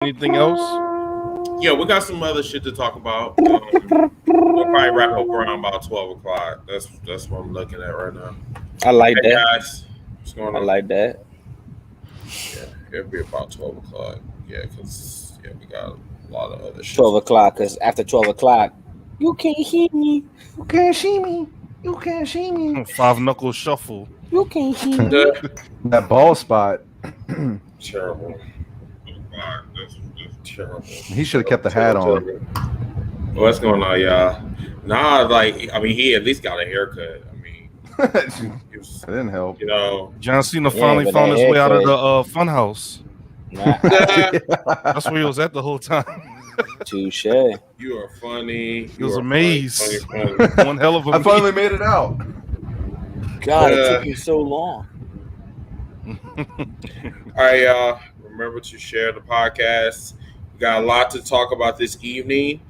Anything else? Yeah, we got some other shit to talk about. We'll probably wrap up around about 12 o'clock. That's what I'm looking at right now. I like Hey that. guys, what's going I on? like that. Yeah, it'll be about 12 o'clock. Yeah, because we got a lot of other shit. 12 o'clock, because after 12 o'clock, you can't hear me. You can't see me. You can't see me. Five knuckle shuffle. You can't hear me. That ball spot. Terrible. That's terrible. He should have kept the hat on. What's going on, y'all? Nah, he at least got a haircut. He was, It didn't help. John Cena finally found his way out of the fun house. That's where he was at the whole time. Touche. You are funny. He was amazed. One hell of a I finally made it out. God, it took me so long. All right, y'all. Remember to share the podcast. We got a lot to talk about this evening.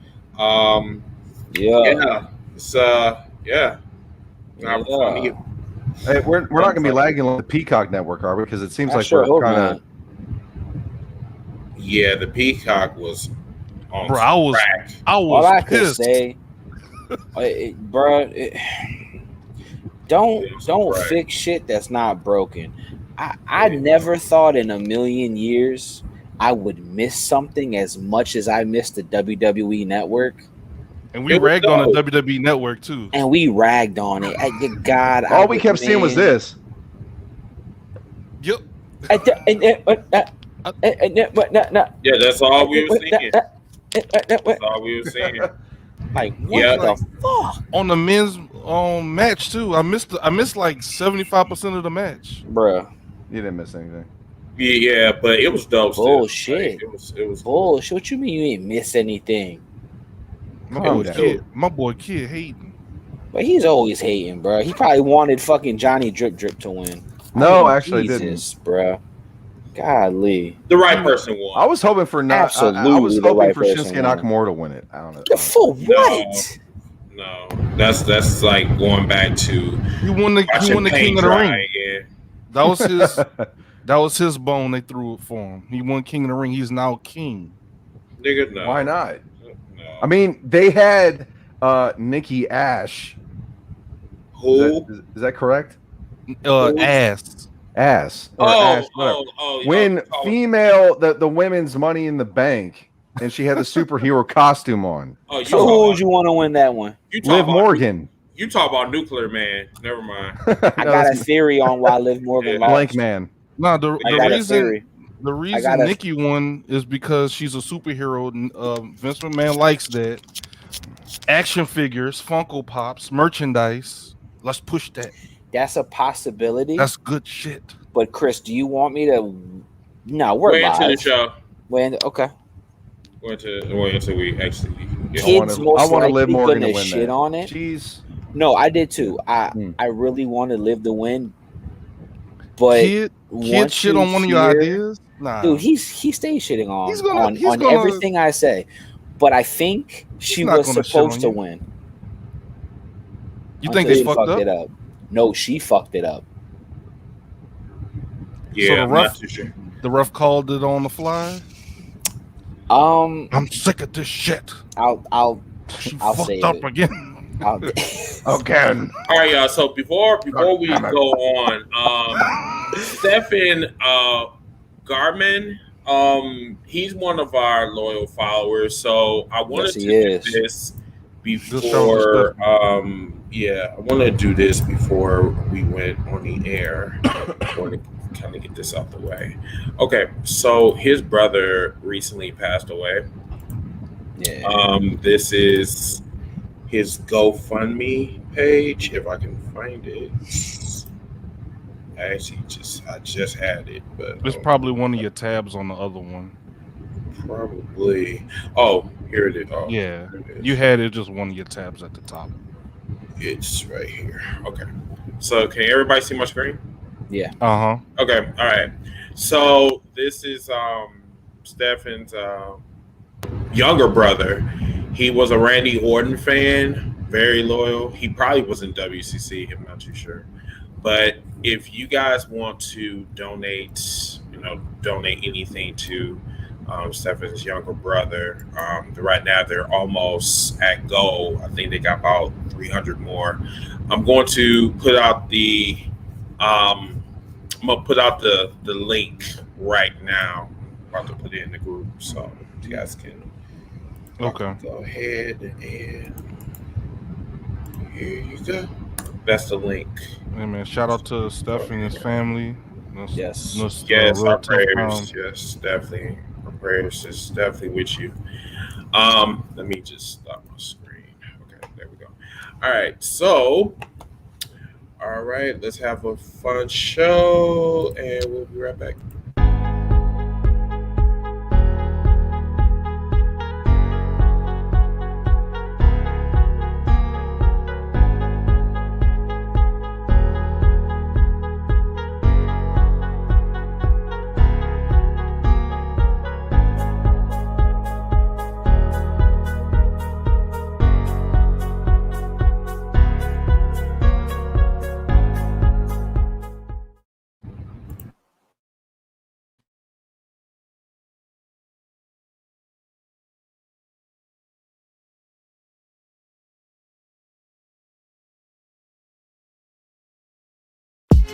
It's Hey, we're not going to be lagging on the PeaCOCK network, are we? Because it seems like we're kind of. Yeah, the PeaCOCK was on bro, I was All I could pissed. say, don't fix shit that's not broken. I never thought in a million years I would miss something as much as I missed the WWE network. And we ragged on the WWE network too. And we ragged on it. God, all we kept seeing was this. Yep. Yeah, that's all we were seeing. That's all we were seeing. Like, what the fuck? On the men's match too. I missed like 75% of the match. Bruh. You didn't miss anything. Yeah, but it was dope. Bullshit. It was bullshit. What you mean you ain't miss anything? My boy Kid hating. But he's always hating, bro. He probably wanted fucking Johnny Drip Drip to win. No, actually didn't, bro. Golly, the right person won. I was hoping for Absolutely, I was hoping right for Shinsuke Nakamura to win it. I don't know. For what? No, that's like going back to he won the King of the Ring. Yeah. That was his bone. They threw it for him. He won King of the Ring. He's now king. Nigga, no. Why not? No. I mean, they had Nikki Ash. Who is that correct? Ass. Ash, when female the women's Money in the Bank, and she had the superhero costume on. So who would you want to win that one? Liv Morgan. You talk about Nuclear Man. Never mind. I got a theory on why Liv Morgan lost. Blank Man. No, the reason Nikki won is because she's a superhero. Vince McMahon likes that. Action figures, Funko Pops, merchandise. Let's push that. That's a possibility. That's good shit. But Chris, do you want me to? No, we're wait live. Into the show. Okay. Wait until we actually. Kids I want to Liv Morgan to win shit that. On it. Jeez. No, I did too. I really want to Liv to win. But kid shit on one of your ideas? Nah. Dude, he stays shitting on everything I say. But I think she was supposed to win. You think they fucked it up? No, she fucked it up. Yeah, so the ref called it on the fly. I'm sick of this shit. I'll say up again. Again. All right, y'all. So before we go on, Stephen Garman, he's one of our loyal followers. So I wanted to do this before. I want to do this before we went on the air. I want to kind of get this out the way. Okay, so his brother recently passed away. Yeah. This is his GoFundMe page, if I can find it. I just had it, but it's probably one of your tabs on the other one. Probably. Oh, here it is. Oh, yeah, you had it just one of your tabs at the top. It's right here. Okay. So can everybody see my screen? Yeah. Okay. All right. So this is Stefan's younger brother. He was a Randy Orton fan, very loyal. He probably was in WCC. I'm not too sure. But if you guys want to donate anything to Stephanie's younger brother. Right now, they're almost at goal. I think they got about 300 more. I'm going to put out the link right now. I'm about to put it in the group so you guys can go ahead and here you go. That's the link. Hey man, shout out to Steph and his family. Yes, our prayers. Yes, definitely. Our prayers is definitely with you. Let me just stop my screen. Okay, there we go. All right, so let's have a fun show, and we'll be right back.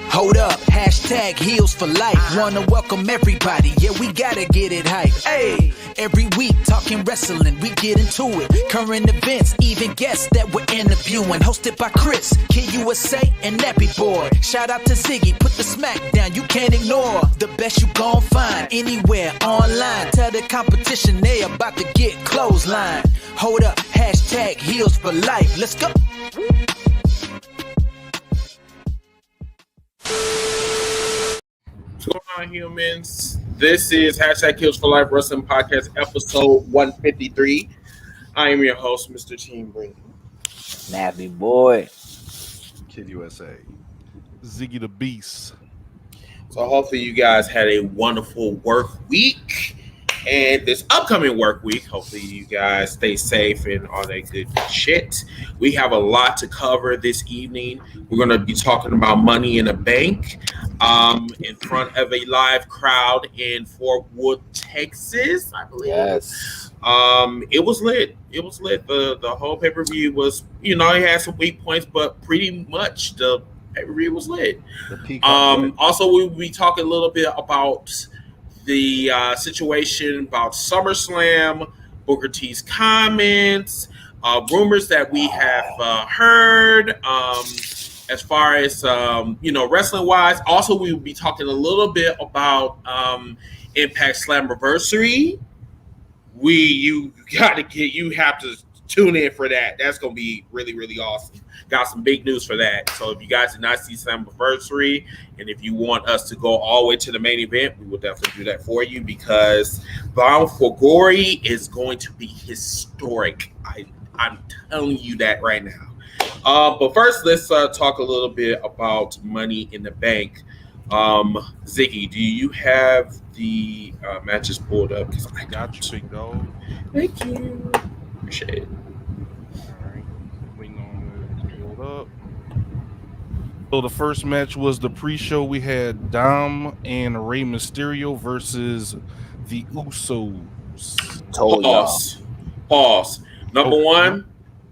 Hold up, hashtag heels for life. Wanna welcome everybody, yeah, we gotta get it hype. Hey, every week talking wrestling, we get into it. Current events, even guests that we're interviewing. Hosted by Chris, Kid USA, and Nappy Boy. Shout out to Ziggy, put the smack down, you can't ignore. The best you gon' find anywhere online. Tell the competition they about to get clothesline. Hold up, hashtag heels for life. Let's go. What's going on, humans? This is hashtag Kills for Life Wrestling Podcast, episode 153. I am your host, Mr. Team Brady. Nappy Boy. Kid USA. Ziggy the Beast. So hopefully you guys had a wonderful work week. And this upcoming work week, hopefully you guys stay safe and all that good shit. We have a lot to cover this evening. We're going to be talking about Money in the Bank in front of a live crowd in Fort Worth, Texas, I believe. Yes. It was lit. It was lit. The whole pay-per-view was, it had some weak points, but pretty much the pay-per-view was lit. Also, we will be talking a little bit about the situation about SummerSlam, Booker T's comments, rumors that we have heard as far as, wrestling-wise. Also, we will be talking a little bit about Impact Slammiversary. You have to tune in for that. That's going to be really, really awesome. Got some big news for that. So if you guys did not see Slammiversary, and if you want us to go all the way to the main event, we will definitely do that for you, because Bound for Glory is going to be historic. I'm telling you that right now. But first, let's talk a little bit about Money in the Bank. Ziggy, do you have the matches pulled up? Because I got you, big dog. Thank you. Appreciate it. All right, waiting on it to build up. So the first match was the pre-show. We had Dom and Rey Mysterio versus the Usos. Pause. Number one,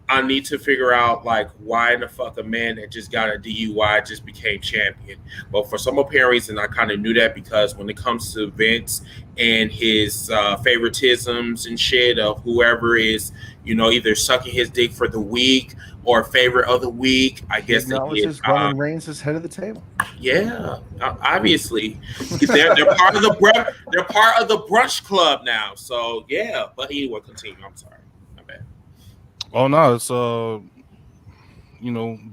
I need to figure out why the fuck a man that just got a DUI just became champion. But for some apparent reason, I kind of knew that, because when it comes to Vince and his favoritisms and shit of whoever is, either sucking his dick for the week or favorite of the week, I guess Roman Reigns is head of the table. Yeah, obviously they're part of the they're part of the brunch club now. So yeah, but anyway, continue. I'm sorry. Oh no, it's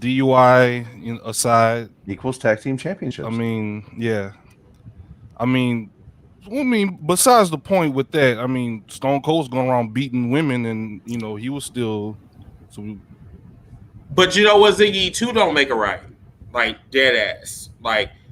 DUI aside equals tag team championships. I mean, yeah. I mean, besides the point with that, Stone Cold's going around beating women, and he was still. But you know what, Ziggy, two don't make it right. Dead ass.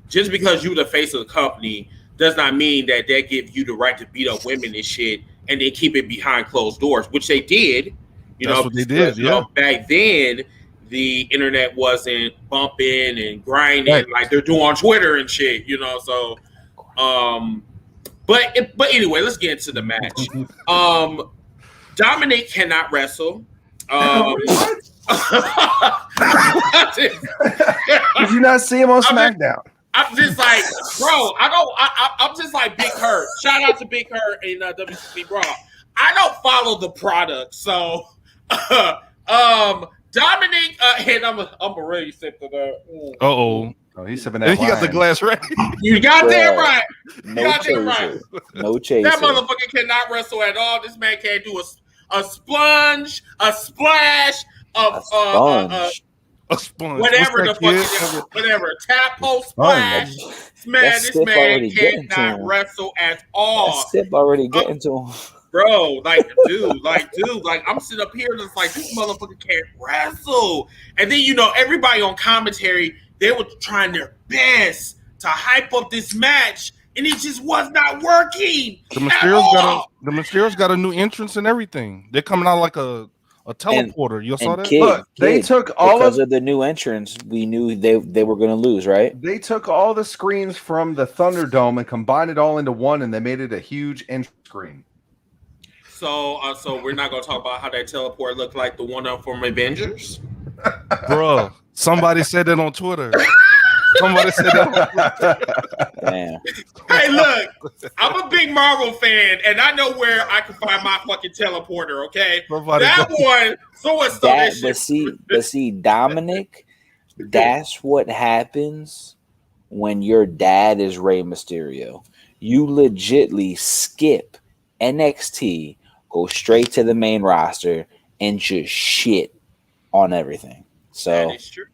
Just because you're the face of the company does not mean that they give you the right to beat up women and shit, and they keep it behind closed doors, which they did. That's what they did. Yeah. Back then, the internet wasn't bumping and grinding like they're doing on Twitter and shit. So, But anyway, let's get into the match. Dominic cannot wrestle. Did you not see him on SmackDown? I'm just like, bro. I'm just like Big Hurt. Shout out to Big Hurt in WCW Raw. I don't follow the product, so Dominic. And I'm already sipping that. Oh, he's sipping that. He got the glass right. You got that right. No chaser. No chaser. That motherfucker cannot wrestle at all. This man can't do a splunge, a splash, a sponge. Whatever the fuck it is, whatever. Tap, post, splash. Man, this man cannot wrestle at all. That sip already getting to him. Bro, dude, I'm sitting up here and it's like, this motherfucker can't wrestle. And then, everybody on commentary, they were trying their best to hype up this match, and it just was not working. The Mysterios got a new entrance and everything. They're coming out like a teleporter. You saw that? Look, they took all of the new entrants. We knew they were going to lose, right? They took all the screens from the Thunderdome and combined it all into one, and they made it a huge entrance screen. So we're not going to talk about how that teleport looked like the one up from Avengers? Bro, somebody said that on Twitter. Somebody said that. Damn. Hey, look, I'm a big Marvel fan, and I know where I can find my fucking teleporter. Okay, someone stole that shit. But see, Dominic, that's what happens when your dad is Rey Mysterio. You legitly skip NXT, go straight to the main roster, and just shit on everything. So that is true.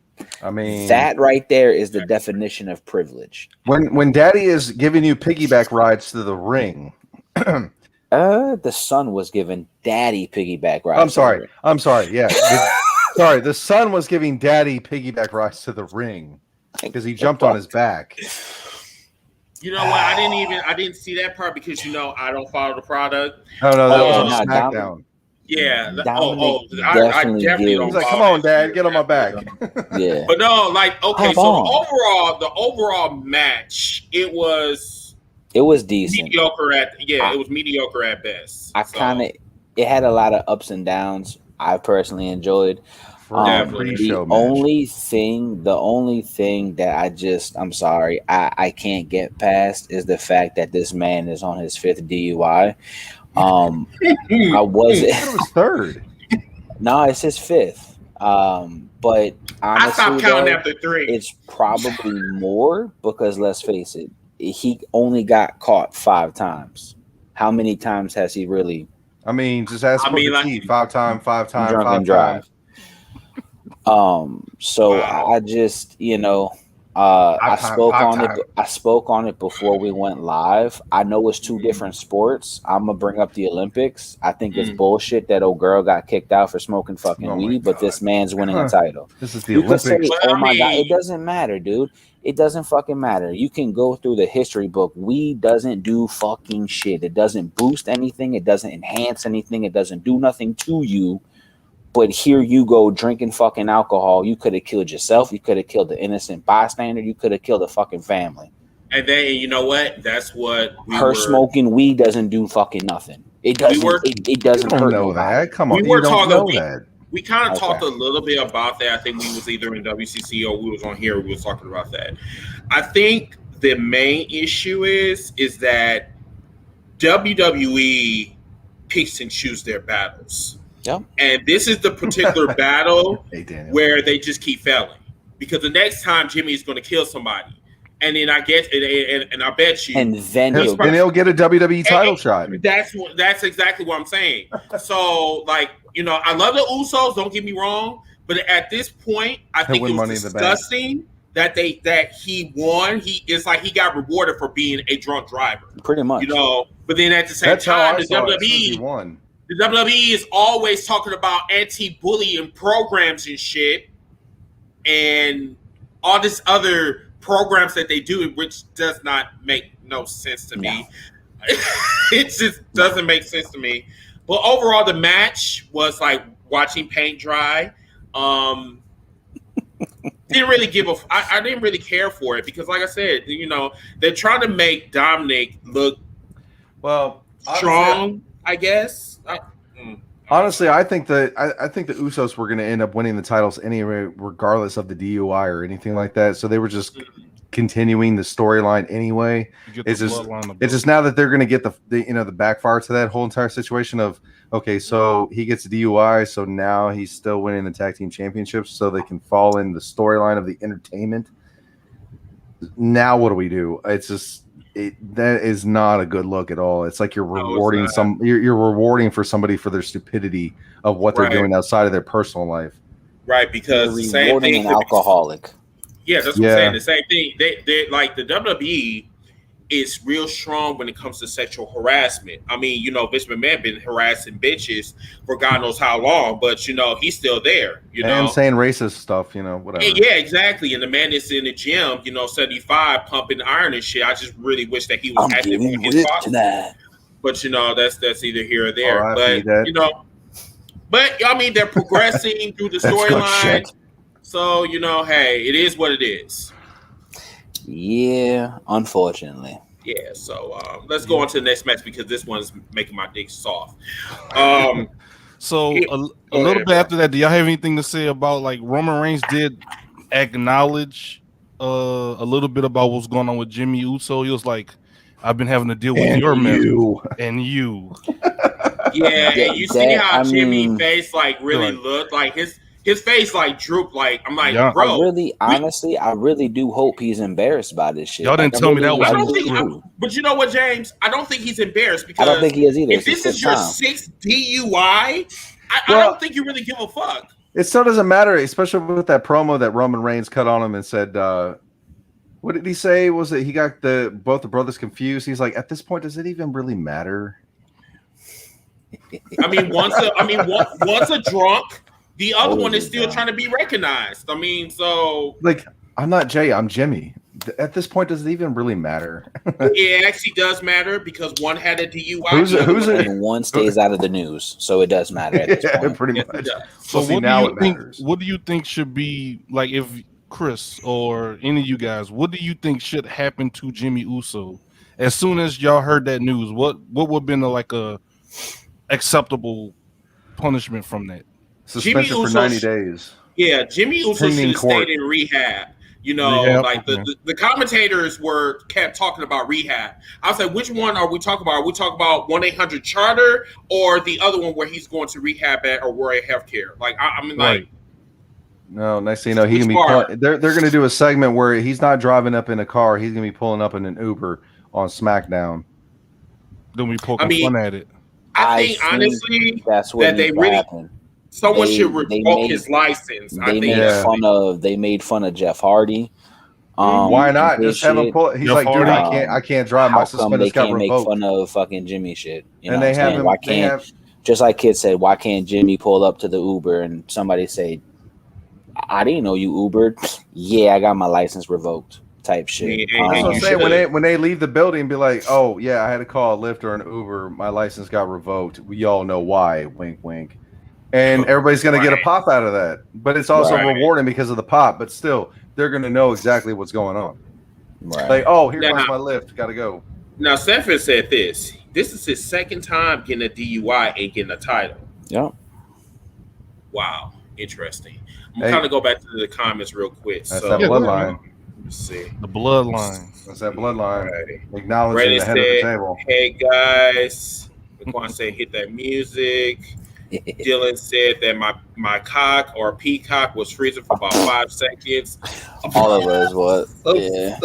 I mean, that right there is the definition of privilege. When daddy is giving you piggyback rides to the ring. The son was giving daddy piggyback rides. I'm sorry. Yeah. Sorry. The son was giving daddy piggyback rides to the ring because he jumped on his back. You know what? I didn't see that part because I don't follow the product. No, that was on SmackDown. Yeah. I definitely don't. He's like, come on, Dad, get on my back. Yeah. But no, so the overall match, it was decent. Mediocre it was mediocre at best. It had a lot of ups and downs. I personally enjoyed. The only thing that I'm sorry, I can't get past is the fact that this man is on his 5th DUI. I wasn't. It was 3rd. No, it's his 5th. But honestly, I stopped counting after 3. It's probably more because let's face it, he only got caught 5 times. How many times has he really? I mean, just ask me. 5 times. Drunk drive. So wow. I just, I spoke on it before we went live. I know it's 2 different sports. I'm gonna bring up the Olympics. I think it's bullshit that old girl got kicked out for smoking fucking weed, but this man's winning a title. This is the Olympics. Say, oh my God, it doesn't matter, dude. It doesn't fucking matter. You can go through the history book. Weed doesn't do fucking shit. It doesn't boost anything. It doesn't enhance anything. It doesn't do nothing to you. But here you go drinking fucking alcohol. You could have killed yourself. You could have killed the innocent bystander. You could have killed a fucking family. And then, you know what? That's what smoking weed doesn't do fucking nothing. It doesn't. It doesn't hurt. Know that. Come on. We were talking. We kind of talked a little bit about that. I think we was either in WCC or we was on here. We was talking about that. I think the main issue is that WWE picks and choose their battles. Yep. And this is the particular battle where they just keep failing because the next time Jimmy is going to kill somebody, and then I guess and I bet you, and then he'll get a WWE title shot. That's exactly what I'm saying. So I love the Usos. Don't get me wrong, but at this point, I think it was disgusting that he won. It's like he got rewarded for being a drunk driver, pretty much. But then at the same time, the WWE won. The WWE is always talking about anti-bullying programs and shit and all this other programs that they do, which does not make no sense to me. It just doesn't make sense to me. But overall, the match was like watching paint dry. Didn't really I didn't really care for it because, like I said, they're trying to make Dominic look Well, strong, I guess. Honestly, I think the Usos were going to end up winning the titles anyway, regardless of the DUI or anything like that. So they were just continuing the storyline anyway. It's just now that they're going to get the backfire to that whole entire situation of, okay, so he gets a DUI, so now he's still winning the tag team championships, so they can fall in the storyline of the entertainment. Now what do we do? It's just that is not a good look at all. It's like you're rewarding you're rewarding for somebody for their stupidity of what they're doing outside of their personal life. Right, because the same thing. An alcoholic. Yeah, that's what I'm saying. The same thing. They like the WWE is real strong when it comes to sexual harassment. I mean, Vince McMahon been harassing bitches for God knows how long, but he's still there. And saying racist stuff, whatever. Yeah, exactly. And the man that's in the gym, 75, pumping iron and shit. I just really wish that he was active on his podcast. But that's either here or there. But I mean, they're progressing through the storyline. So hey, it is what it is. Yeah, unfortunately. Yeah, so let's go on to the next match because this one's making my dick soft. So a little bit after that, do y'all have anything to say about like Roman Reigns did acknowledge a little bit about what's going on with Jimmy Uso? He was like, "I've been having to deal with your mess and you." Yeah, and you see how Jimmy face like really looked like his face like drooped. Like I'm like, bro. I really do hope he's embarrassed by this shit. Y'all didn't tell me that was. But you know what, James? I don't think he's embarrassed because I don't think he is either. If this is your 6th DUI, I don't think you really give a fuck. It still doesn't matter, especially with that promo that Roman Reigns cut on him and said, "What did he say? Was it he got both the brothers confused?" He's like, "At this point, does it even really matter?" I mean, once a drunk. The other one is still trying to be recognized. I mean, so like I'm not Jay, I'm Jimmy. At this point, does it even really matter? It actually does matter because one had a DUI. And one stays out of the news, so it does matter. At this point. Pretty much. So what do you think should be like if Chris or any of you guys? What do you think should happen to Jimmy Uso as soon as y'all heard that news? What would have been a acceptable punishment from that? Suspension for 90 days. Yeah, Jimmy Uso should have stayed in rehab. The commentators kept talking about rehab. I was like, which one are we talking about? Are we talking about 1-800-CHARTER or the other one where he's going to rehab at Aurora Healthcare? Like, I mean, like. No, next thing you know, he can be. They're going to do a segment where he's not driving up in a car. He's going to be pulling up in an Uber on SmackDown. Then we poking fun at it. I think honestly that's what they really. Happen. Someone should revoke his license. They made fun of Jeff Hardy. Why not just have him pull? He's like, dude, I can't drive. My suspenders got revoked. They can't make fun of fucking Jimmy shit. And they have him. Why can't? Just like Kid said, why can't Jimmy pull up to the Uber and somebody say, "I didn't know you Ubered." Yeah, I got my license revoked. Type shit. When they leave the building, be like, "Oh yeah, I had to call a Lyft or an Uber. My license got revoked. We all know why." Wink, wink. And everybody's going to get a pop out of that. But it's also rewarding because of the pop. But still, they're going to know exactly what's going on. Right. Like, oh, here comes my lift. Got to go. Now, Stephen said this. This is his 2nd time getting a DUI and getting a title. Yeah. Wow. Interesting. I'm going to go back to the comments real quick. That's that bloodline. Let's see. The bloodline. That's that bloodline. Right. Acknowledging the head of the table. Hey, guys. McQuan said, hit that music. Dylan said that my cock or PeaCOCK was freezing for about 5 seconds. All of those was. Yeah.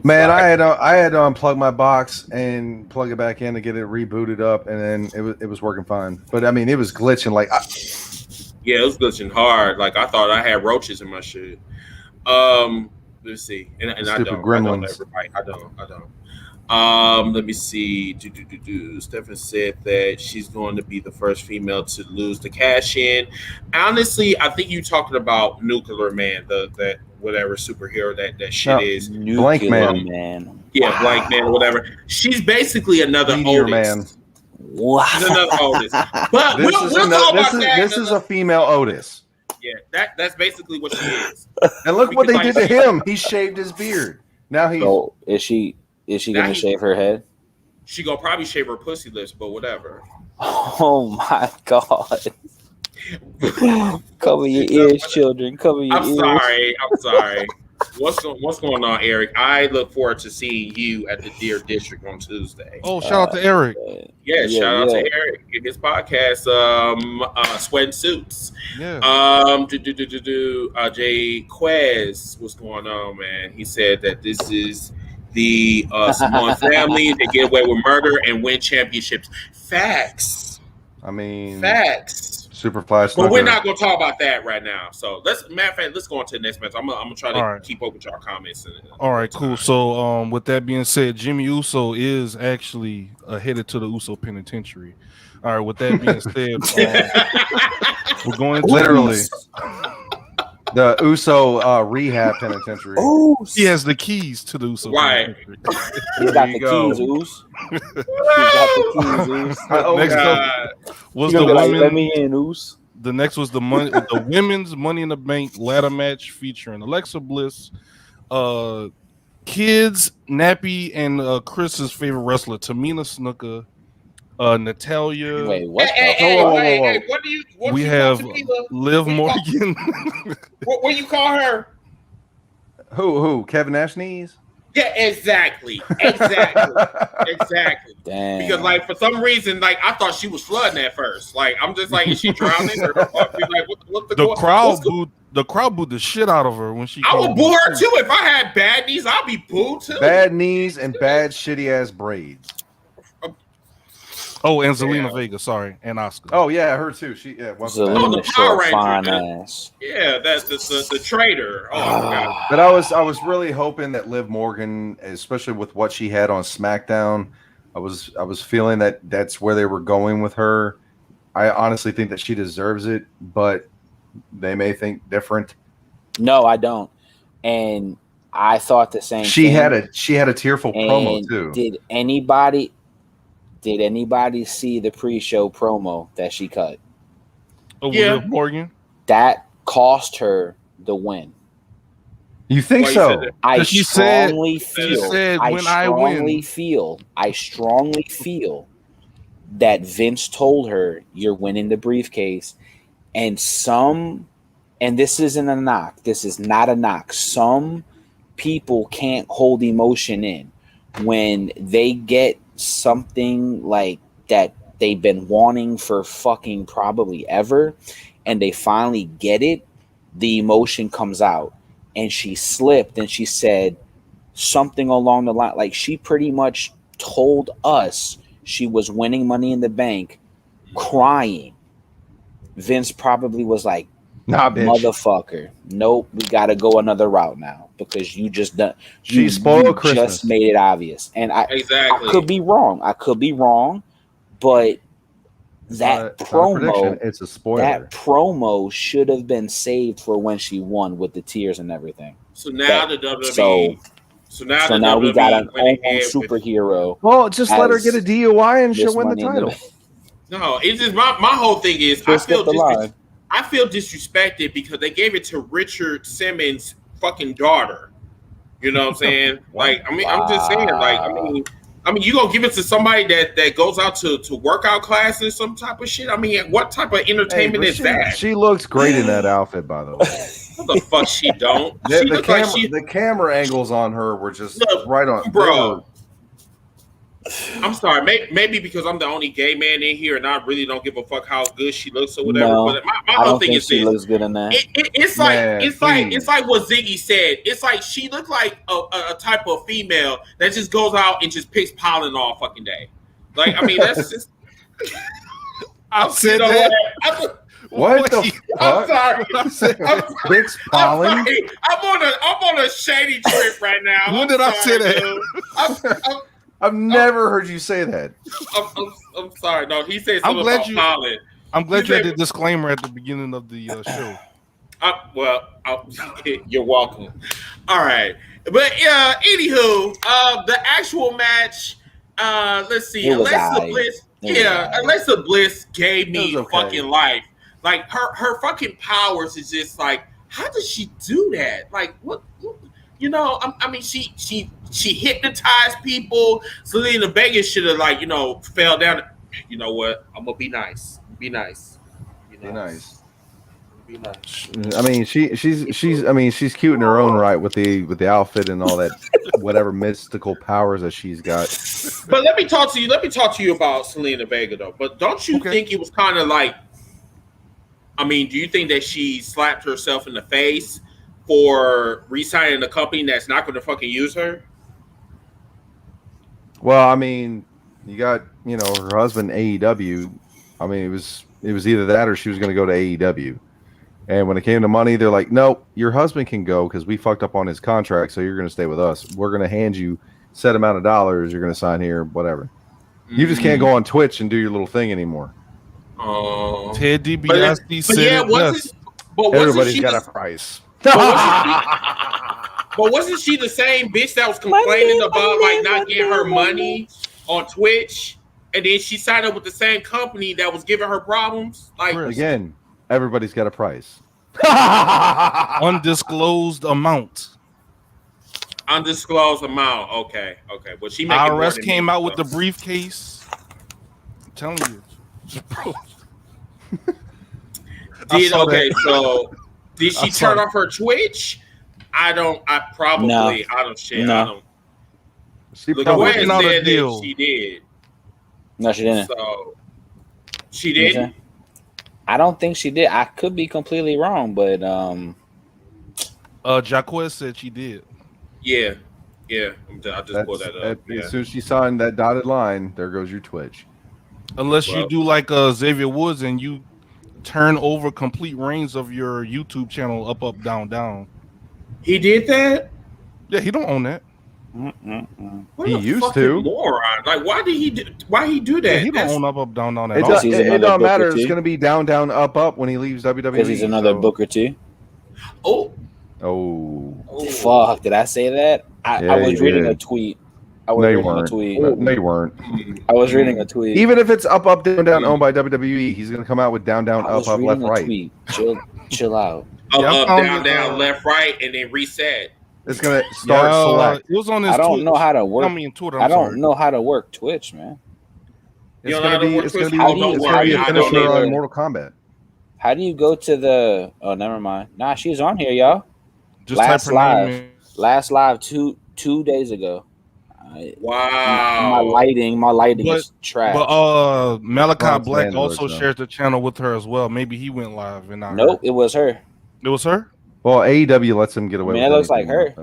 Man, I had to unplug my box and plug it back in to get it rebooted up, and then it was working fine. But I mean, it was glitching like. Yeah, it was glitching hard. Like I thought I had roaches in my shit. Let's see, and I don't. Gremlins. I don't. Let me see. Stephen said that she's going to be the first female to lose the cash in. Honestly, I think you're talking about Nuclear Man, that whatever superhero that shit is. Blank Man. Yeah, wow. Blank Man or whatever. She's basically another Meteor Otis. Man. Wow. She's another Otis. But this is a female Otis. Yeah, that's basically what she is. And look what they did to him. He shaved his beard. Now he's. So is she going to shave her head? She gonna probably shave her pussy lips, but whatever. Oh my God. Cover your ears, children. Cover your ears. I'm sorry. What's going on, Eric? I look forward to seeing you at the Deer District on Tuesday. Oh, shout out to Eric. Shout out to Eric in his podcast, Sweat and Suits. Yeah. Jay Quez, what's going on, man? He said that this is the Samoan family. They get away with murder and win championships. Facts. I mean, facts. Superfly. But we're not going to talk about that right now. So let's go on to the next match. I'm gonna try to keep up with y'all comments. All right, cool. So with that being said, Jimmy Uso is actually headed to the Uso Penitentiary. All right, with that being said, we're going to literally the Uso rehab penitentiary. Oh, he has the keys to the Uso Penitentiary. He's got the keys, Oos. He's got the keys, Oos. Next up was the women. Let me in, Oos. The next was the women's Money in the Bank ladder match featuring Alexa Bliss, Kids, Nappy, and Chris's favorite wrestler, Tamina Snuka, Natalia. Wait, what? Hey, what do you? We have Liv Morgan. What you call her? Who? Kevin Nash knees? Yeah, exactly. Damn. Because like for some reason, like I thought she was flooding at first. Like I'm just like, is she drowning? Or like, the crowd booed the shit out of her when she. I would boo her too if I had bad knees. I'll be booed too. Bad knees and bad shitty ass braids. Oh, and Selena Vega, sorry, and Asuka. Oh yeah, her too. The Power Ranger. Yeah, that's the traitor. Oh my God. But I was really hoping that Liv Morgan, especially with what she had on SmackDown, I was feeling that that's where they were going with her. I honestly think that she deserves it, but they may think different. No, I don't. And I thought the same. She had a tearful promo too. Did anybody see the pre-show promo that she cut? Oh, yeah, Liv Morgan. That cost her the win. You think so? I strongly feel that Vince told her you're winning the briefcase, and this isn't a knock. This is not a knock. Some people can't hold emotion in when they get something like that they've been wanting for fucking probably ever, and they finally get it. The emotion comes out, and she slipped and she said something along the line, like she pretty much told us she was winning Money in the Bank, crying. Vince probably was like, nah, bitch. Motherfucker, nope, we gotta go another route now because you just done. You just made it obvious, and I could be wrong. But that promo, it's a spoiler. That promo should have been saved for when she won with the tears and everything. So now the WWE. So now we got an superhero. Well, just let her get a DUI and she'll win the title. No, it's just my whole thing is I feel disrespected because they gave it to Richard Simmons' fucking daughter. You know what I'm saying? Like, I mean, I'm just saying, like, I mean, you gonna give it to somebody that goes out to workout classes, some type of shit? I mean, what type of entertainment is that? She looks great in that outfit, by the way. What the fuck she don't? The camera angles on her were just right on, bro. I'm sorry, maybe because I'm the only gay man in here, and I really don't give a fuck how good she looks or whatever. No, but my whole thing is she looks good in that. It's like what Ziggy said. It's like she looked like a type of female that just goes out and just picks pollen all fucking day. Like, I mean, that's just. I said that. What the fuck? I'm sorry. Picks pollen. I'm on a shady trip right now. When did I say that? I've never heard you say that. I'm sorry. No, he said something about pollen. I'm glad you had the disclaimer at the beginning of the show. You're welcome. All right. But anywho, the actual match, let's see. Alexa Bliss gave me fucking life. Like her fucking powers is just like, how does she do that? Like what? You know, I mean, she she hypnotized people. Selena Vega should have fell down. You know what? I'm gonna be nice. Be nice. Be nice. I mean, she's cute in her own right with the outfit and all that, whatever mystical powers that she's got. But let me talk to you. Let me talk to you about Selena Vega though. But don't you think it was kind of like? I mean, do you think that she slapped herself in the face for re-signing a company that's not going to fucking use her? Well, I mean, you got her husband AEW. I mean, it was either that or she was going to go to AEW. And when it came to money, they're like, "No, your husband can go because we fucked up on his contract, so you're going to stay with us. We're going to hand you set amount of dollars. You're going to sign here, whatever. You just can't go on Twitch and do your little thing anymore." Oh, Ted DiBiase said everybody's got a price. But wasn't she the same bitch that was complaining about not getting her money on Twitch, and then she signed up with the same company that was giving her problems? Again, everybody's got a price. Undisclosed amount. Undisclosed amount. Okay. Well, she making IRS came out with the briefcase. I'm telling you. So did she turn off her Twitch? I don't share. No. She probably said that she did. No, she didn't. So she didn't. I don't think she did. I could be completely wrong, but Jaquez said she did. Yeah. I just pulled that up. As soon as she signed that dotted line, there goes your Twitch. Unless you do like Xavier Woods and you turn over complete reins of your YouTube channel up, down, down. He did that? Yeah, he don't own that. He used to. Moron. Why he do that? Yeah, he don't own up, down, down. It don't matter. It's going to be down, down, up, up when he leaves WWE. Because he's another Booker T. Oh. Fuck! Did I say that? I was reading a tweet. No, you weren't. I was reading a tweet. Even if it's up, down, down, owned by WWE, he's going to come out with down, down, up, left, right. Tweet. Chill out. Up, down, left, right, and then reset. It's going to start select. It was on his I don't know how to work. Twitter, I don't know how to work Twitch, man. It's going to be a finisher on Mortal Kombat. How do you go to the? Oh, never mind. Nah, she's on here, y'all. Just last live 2 days ago. Wow. My lighting is trash. But Malachi Black also shares the channel with her as well. Maybe he went live and nope, it was her. It was her? Well, AEW lets him get away with it. That looks like her.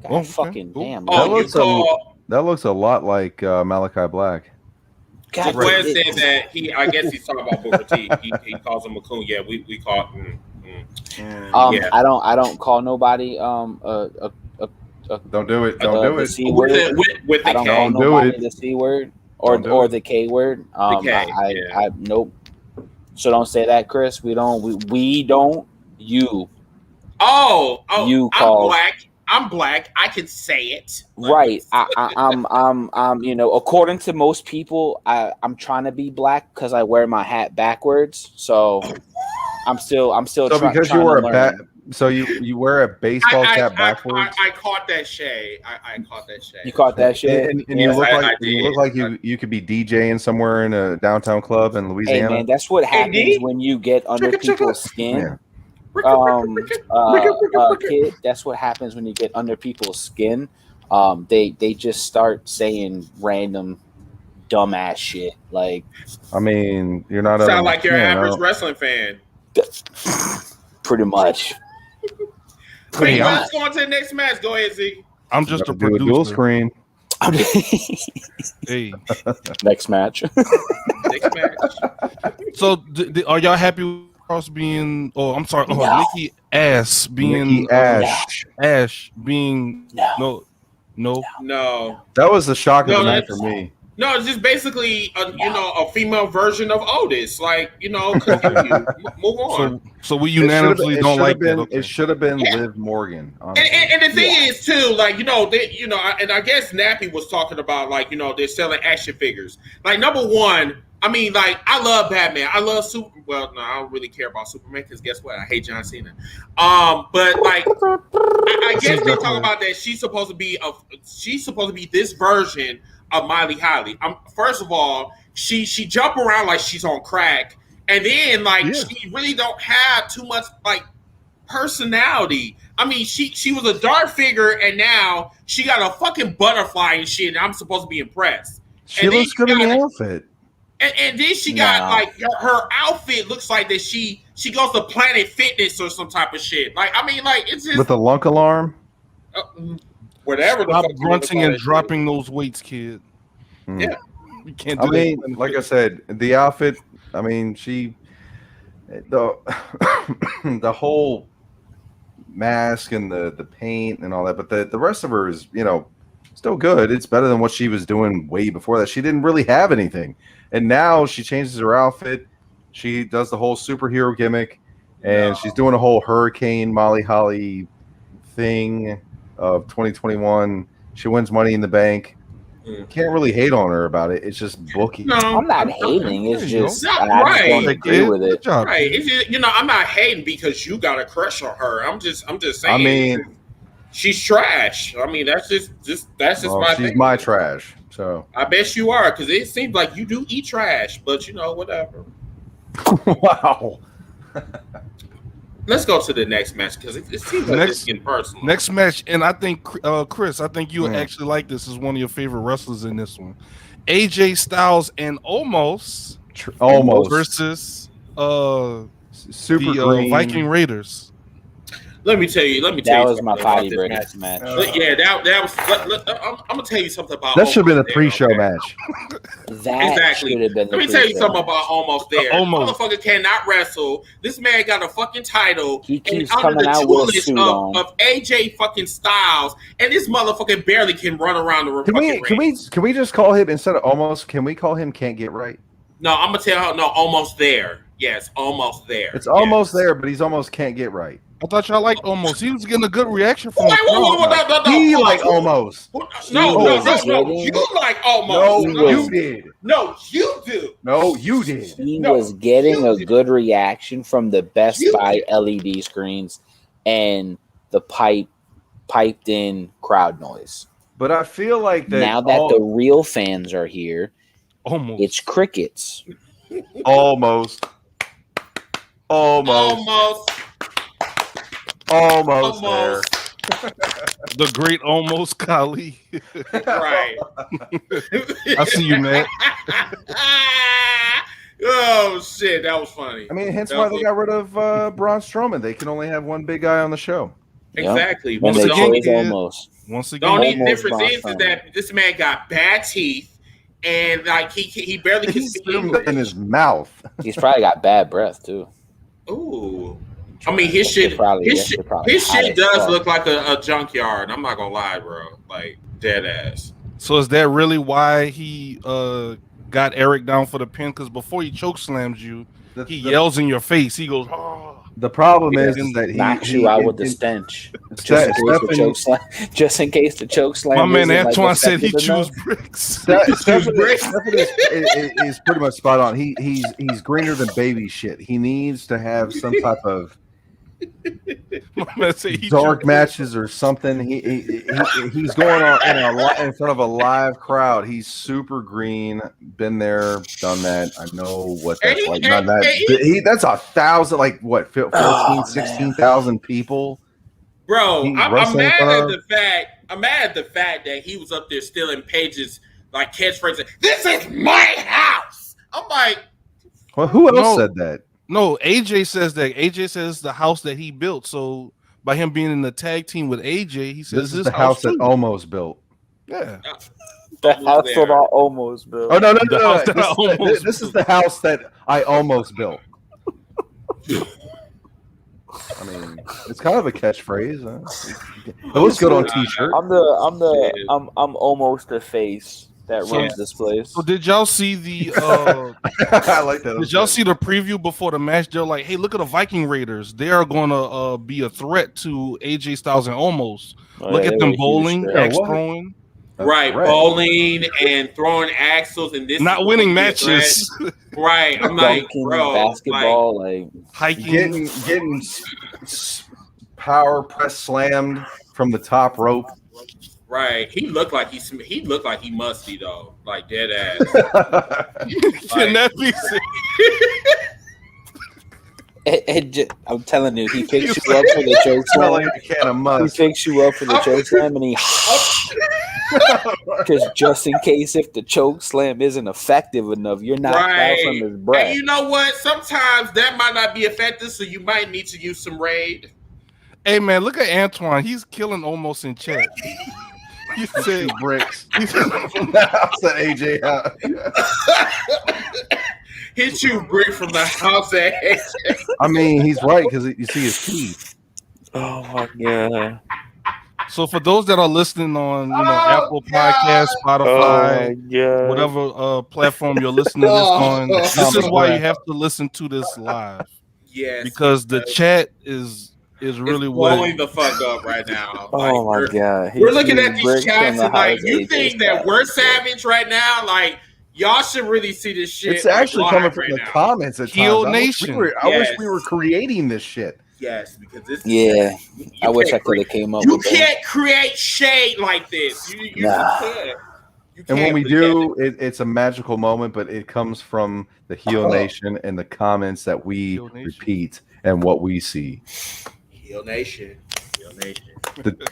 Oh, fucking damn. That looks a lot like Malachi Black. God, Gwen said that I guess he's talking about Booker T. He calls him a coon. Yeah, we call him. Yeah. I don't call nobody don't do it. Don't do it. The C word. With the I don't call nobody the C word or the K word. I nope. So don't say that, Chris. We don't. You. Oh, you call. I'm black. I can say it. Right. I'm according to most people, I'm trying to be black because I wear my hat backwards. So I'm still trying. Because you wear so you wear a baseball cap backwards. I caught that shade. I caught that shade. You caught that shade, and you look like you could be DJing somewhere in a downtown club in Louisiana. Hey man, that's what happens when you get under people's skin. Yeah. Kid, that's what happens when you get under people's skin. They just start saying random dumbass shit. Like, I mean, you're not sound like your average wrestling fan. Pretty much. Let's go on to the next match. Go ahead, Zeke. I'm just a producer. Dual screen. Hey, next match. Next match. So, are y'all happy with Cross being? Oh, I'm sorry. Oh, Nikki Ash being Ash being no. That was the shock of the night for me. No, it's just basically a female version of Otis. Continue, move on. So we unanimously don't like that. Okay. It should have been Liv Morgan. And the thing is too, and I guess Nappy was talking about they're selling action figures. Like, number one, I mean, like, I love Batman. I love Well, no, I don't really care about Superman because guess what? I hate John Cena. But like, I guess they talk about that she's supposed to be this version of Miley Holly. First of all, she jump around like she's on crack, and then like she really don't have too much like personality. I mean, she was a dark figure, and now she got a fucking butterfly and shit. And I'm supposed to be impressed. She looks good in the outfit. And then she got like her outfit looks like that she goes to Planet Fitness or some type of shit. Like, I mean, like, it's just with a lunk alarm. Whatever. Stop grunting and dropping those weights, kid. Yeah, you can't do that. Like I said, the outfit. I mean, the whole mask and the paint and all that, but the rest of her is, you know, still good. It's better than what she was doing way before that. She didn't really have anything. And now she changes her outfit. She does the whole superhero gimmick, and she's doing a whole Hurricane Molly Holly thing of 2021. She wins Money in the Bank. Can't really hate on her about it. It's just booking. No, I'm not hating. It's just not I right. don't agree with it. Right. It's just, you know, I'm not hating because you got a crush on her. I'm just saying. I mean, she's trash. I mean, that's just my thing. She's my trash. So I bet you are, because it seems like you do eat trash, but you know, whatever. Wow. Let's go to the next match because it seems like it's getting personal. Next match, and I think Chris, I think you actually like this. Is one of your favorite wrestlers in this one. AJ Styles and Almost versus Super the Viking Raiders. Let me tell you. That was my body breakers match. Yeah, that was. I'm gonna tell you something about. That should have been a pre-show match. That should have been. Let me tell you something about Almost There. Almost. Motherfucker cannot wrestle. This man got a fucking title. He keeps and under coming the out with a tutelage suit on. of AJ fucking Styles, and this motherfucker barely can run around the Can we just call him, instead of Almost? Can we call him Can't Get Right? No, I'm gonna tell her. No, Almost There. Yes, Almost There. It's almost there, but he's almost can't get right. I thought y'all liked Almost. He was getting a good reaction from the crowd. He like Almost. No. You like Almost. No, you did. No, you do. No, you did. He was getting a good reaction from the Best Buy LED screens and the piped in crowd noise. But I feel like that now that the real fans are here, it's crickets. Almost there. The great Almost Kali. Right. I see you, man. Oh shit, that was funny. I mean, hence why they got rid of Braun Strowman. They can only have one big guy on the show. Exactly. Once again, the only difference is that this man got bad teeth, and like he barely can speak English in his mouth. He's probably got bad breath too. Ooh. I mean, his shit does look like a junkyard. I'm not gonna lie, bro. Like, dead ass. So is that really why he got Eric down for the pin? Because before he choke slams you, he yells in your face. He goes, "Oh." The problem is that he knocks you out with the stench. Just in case the choke slam. My man Antoine said he chews bricks. Stephen is pretty much spot on. He's greener than baby shit. He needs to have some type of dark matches or something. He's going on in front of a live crowd. He's super green. Been there, done that. I know what that's like. That's 1,000, like what, 14, 16,000 people. Bro, I'm mad at the fact that he was up there stealing Paige's like catchphrases. This is my house. I'm like, well, who else said that? No, AJ says that. AJ says the house that he built. So by him being in the tag team with AJ, he says this is the house that Almost built. Yeah. The house that I almost built. Oh no. This is the house that I almost built. I mean, it's kind of a catchphrase. It looks good on T-shirt. I'm almost the face that runs this place. So did y'all see the I like that. Did y'all see the preview before the match? They're like, hey, look at the Viking Raiders. They are gonna be a threat to AJ Styles and Almost. Look at them bowling, X throwing. Right, bowling and throwing axles and this not winning matches. Right, I'm like, bro, basketball, like hiking, getting power press slammed from the top rope. Right, he looked like he musty though, like dead ass. Can that be? I'm telling you, he picks you up for the choke slam. Like a can of must. He picks you up for the choke slam, and he just in case if the choke slam isn't effective enough, you're not out from his breath. And you know what? Sometimes that might not be effective, so you might need to use some raid. Hey man, look at Antoine. He's killing almost in chat. He said bricks. He said AJ. Hit you brick from the house at AJ. I mean, he's right because you see his teeth. Oh my god. So for those that are listening on, Apple Podcast, Spotify, whatever platform you're listening to this on, this is why you have to listen to this live. Yes, because the chat is really blowing the fuck up right now. Oh my god, we're looking at these chats and like, you think that we're savage right now? Like, y'all should really see this shit. It's actually coming from the comments at Heel times. Nation. I wish we were creating this shit. Yes, because this. Yeah, I wish I could have came up. You can't create shade like this. You can't. And when we do, it's a magical moment, but it comes from the Heel Nation and the comments that we repeat and what we see. Heel Nation. Heel Nation.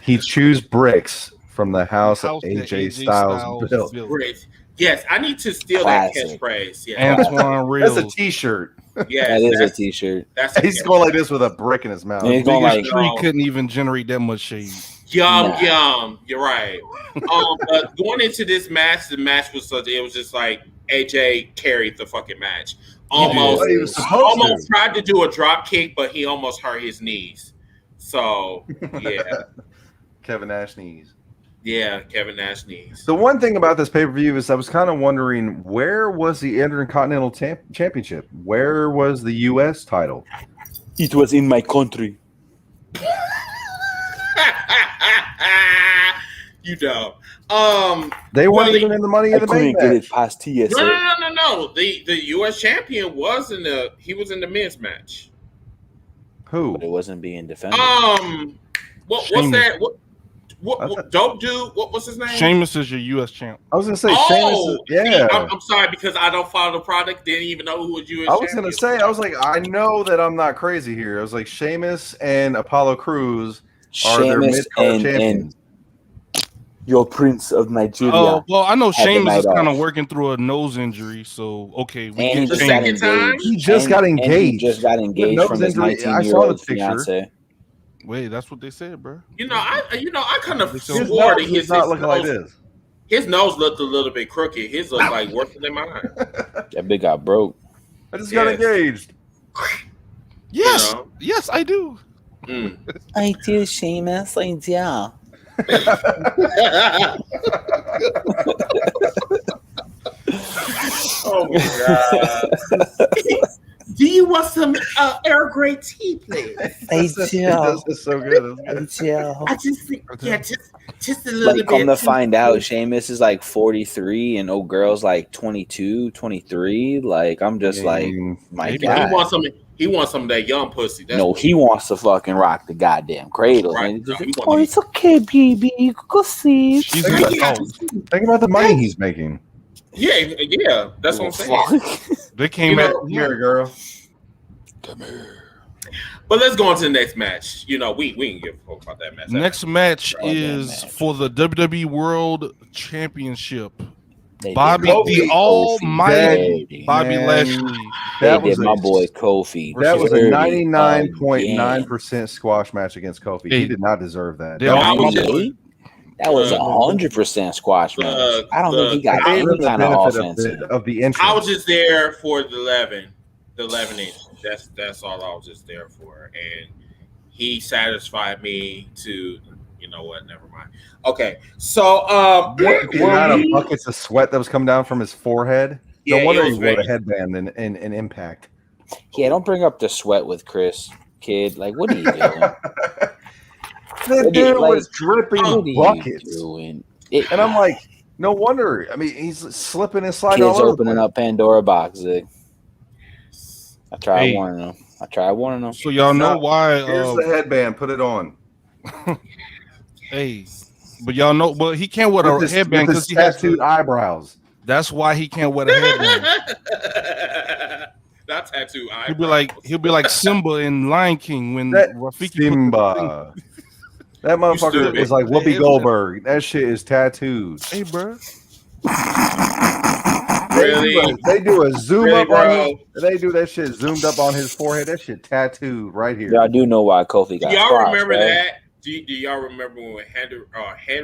He chews bricks from the house that AJ Styles built. Bricks. Yes, I need to steal that catchphrase. Yeah. Antoine Reels. That's a t-shirt. Yeah, that is a t-shirt. He's going like this with a brick in his mouth. He's going like tree couldn't even generate that much shade. Yum. You're right. But going into this match, the match was it was just like AJ carried the fucking match. Almost tried to do a drop kick, but he almost hurt his knees. So yeah. Kevin Nash knees. Yeah, Kevin Nash knees. The one thing about this pay-per-view is I was kind of wondering, where was the Intercontinental Championship? Where was the U.S. title? It was in my country. You know. They weren't even in the Money in the Bank match. Get it past TSA. No. The U.S. champion was in the men's match. Who? But it wasn't being defended. What's that? What dope dude? What's his name? Sheamus is your U.S. champ. I was gonna say Sheamus. Yeah. I'm sorry because I don't follow the product. Didn't even know who was U.S. I was gonna say. I was like, I know that I'm not crazy here. I was like, Sheamus and Apollo Crews are their mid-card champions. Your Prince of Nigeria. Oh well, I know Sheamus is kind of working through a nose injury, so okay. He just got engaged. He just got engaged. He just got engaged from his 19-year-old fiance. Wait, that's what they said, bro. I kind of swore that his not looking like this. His nose looked a little bit crooked. His looked like worse than mine. That big got broke. I just got engaged. Yes, yes, I do. I do, Sheamus. I do. Oh my god. Do you want some Earl Grey tea, please? I do. This is so good. I just think, just a little bit. Come to find out, Sheamus is like 43 and old girl's like 22, 23. Like, I'm just like, my God. He wants some of that young pussy. He wants to fucking rock the goddamn cradle. Right. It's okay, baby. You can go see. Think about the money he's making. Yeah, that's what I'm saying. They came at here, girl. Come here. But let's go on to the next match. We can give a fuck about that match. Next match is for the WWE World Championship. Bobby the Almighty Bobby Lashley. That was my boy Kofi. That was a 99.9% squash match against Kofi. He did not deserve that. That was 100% squash match. I don't think he got any kind of offense of the entrance. I was just there for the 11 inch. That's all I was just there for, and he satisfied me to. You know what? Never mind. Okay, so the amount of buckets of sweat that was coming down from his forehead. No wonder he wore a headband in Impact. Yeah, don't bring up the sweat with Chris, kid. Like, what are you doing? The dude was dripping buckets. And I'm like, no wonder. I mean, he's slipping and sliding. Kids opening up Pandora boxes. I tried warning them. So y'all know why? Here's the headband. Put it on. Hey, but y'all know, but he can't wear a headband because he has tattooed eyebrows. That's why he can't wear the headband. Not tattoo eyebrows. He'll be like Simba in Lion King when Rafiki Simba. That motherfucker is like Whoopi Goldberg. That shit is tattooed. Hey, bro. Really? They do a zoom up on they do that shit zoomed up on his forehead. That shit tattooed right here. Y'all do know why Kofi got y'all squashed, remember right? that? Do y'all remember when head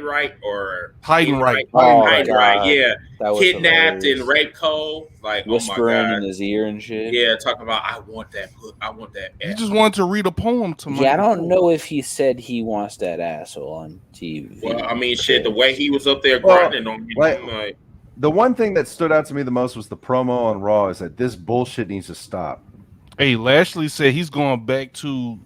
right or hiding right? Hiding right, yeah. Kidnapped and raped Cole, like whispering oh my God. in his ear and shit. Yeah, talking about I want that. He just wanted to read a poem to me. Yeah, I don't know if he said he wants that asshole on TV. Well, I mean, shit, the way he was up there grinding on me, like the one thing that stood out to me the most was the promo on Raw. Is that this bullshit needs to stop. Hey, Lashley said he's going back to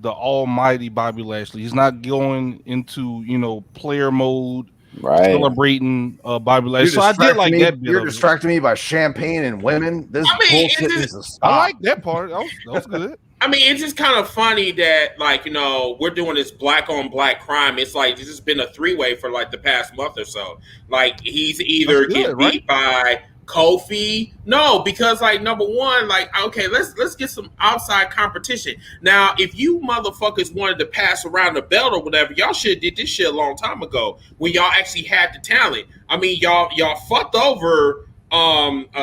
the almighty Bobby Lashley. He's not going into player mode, celebrating Bobby Lashley. So I did like that. You're distracting me by champagne and women. This bullshit needs to stop. I like that part. That was good. I mean, it's just kind of funny that, like, we're doing this black on black crime. It's like this has been a 3-way for like the past month or so. Like, he's either getting beat by Kofi. No, because like number one, like, okay, let's get some outside competition. Now, if you motherfuckers wanted to pass around the belt or whatever, y'all should have did this shit a long time ago when y'all actually had the talent. I mean, y'all fucked over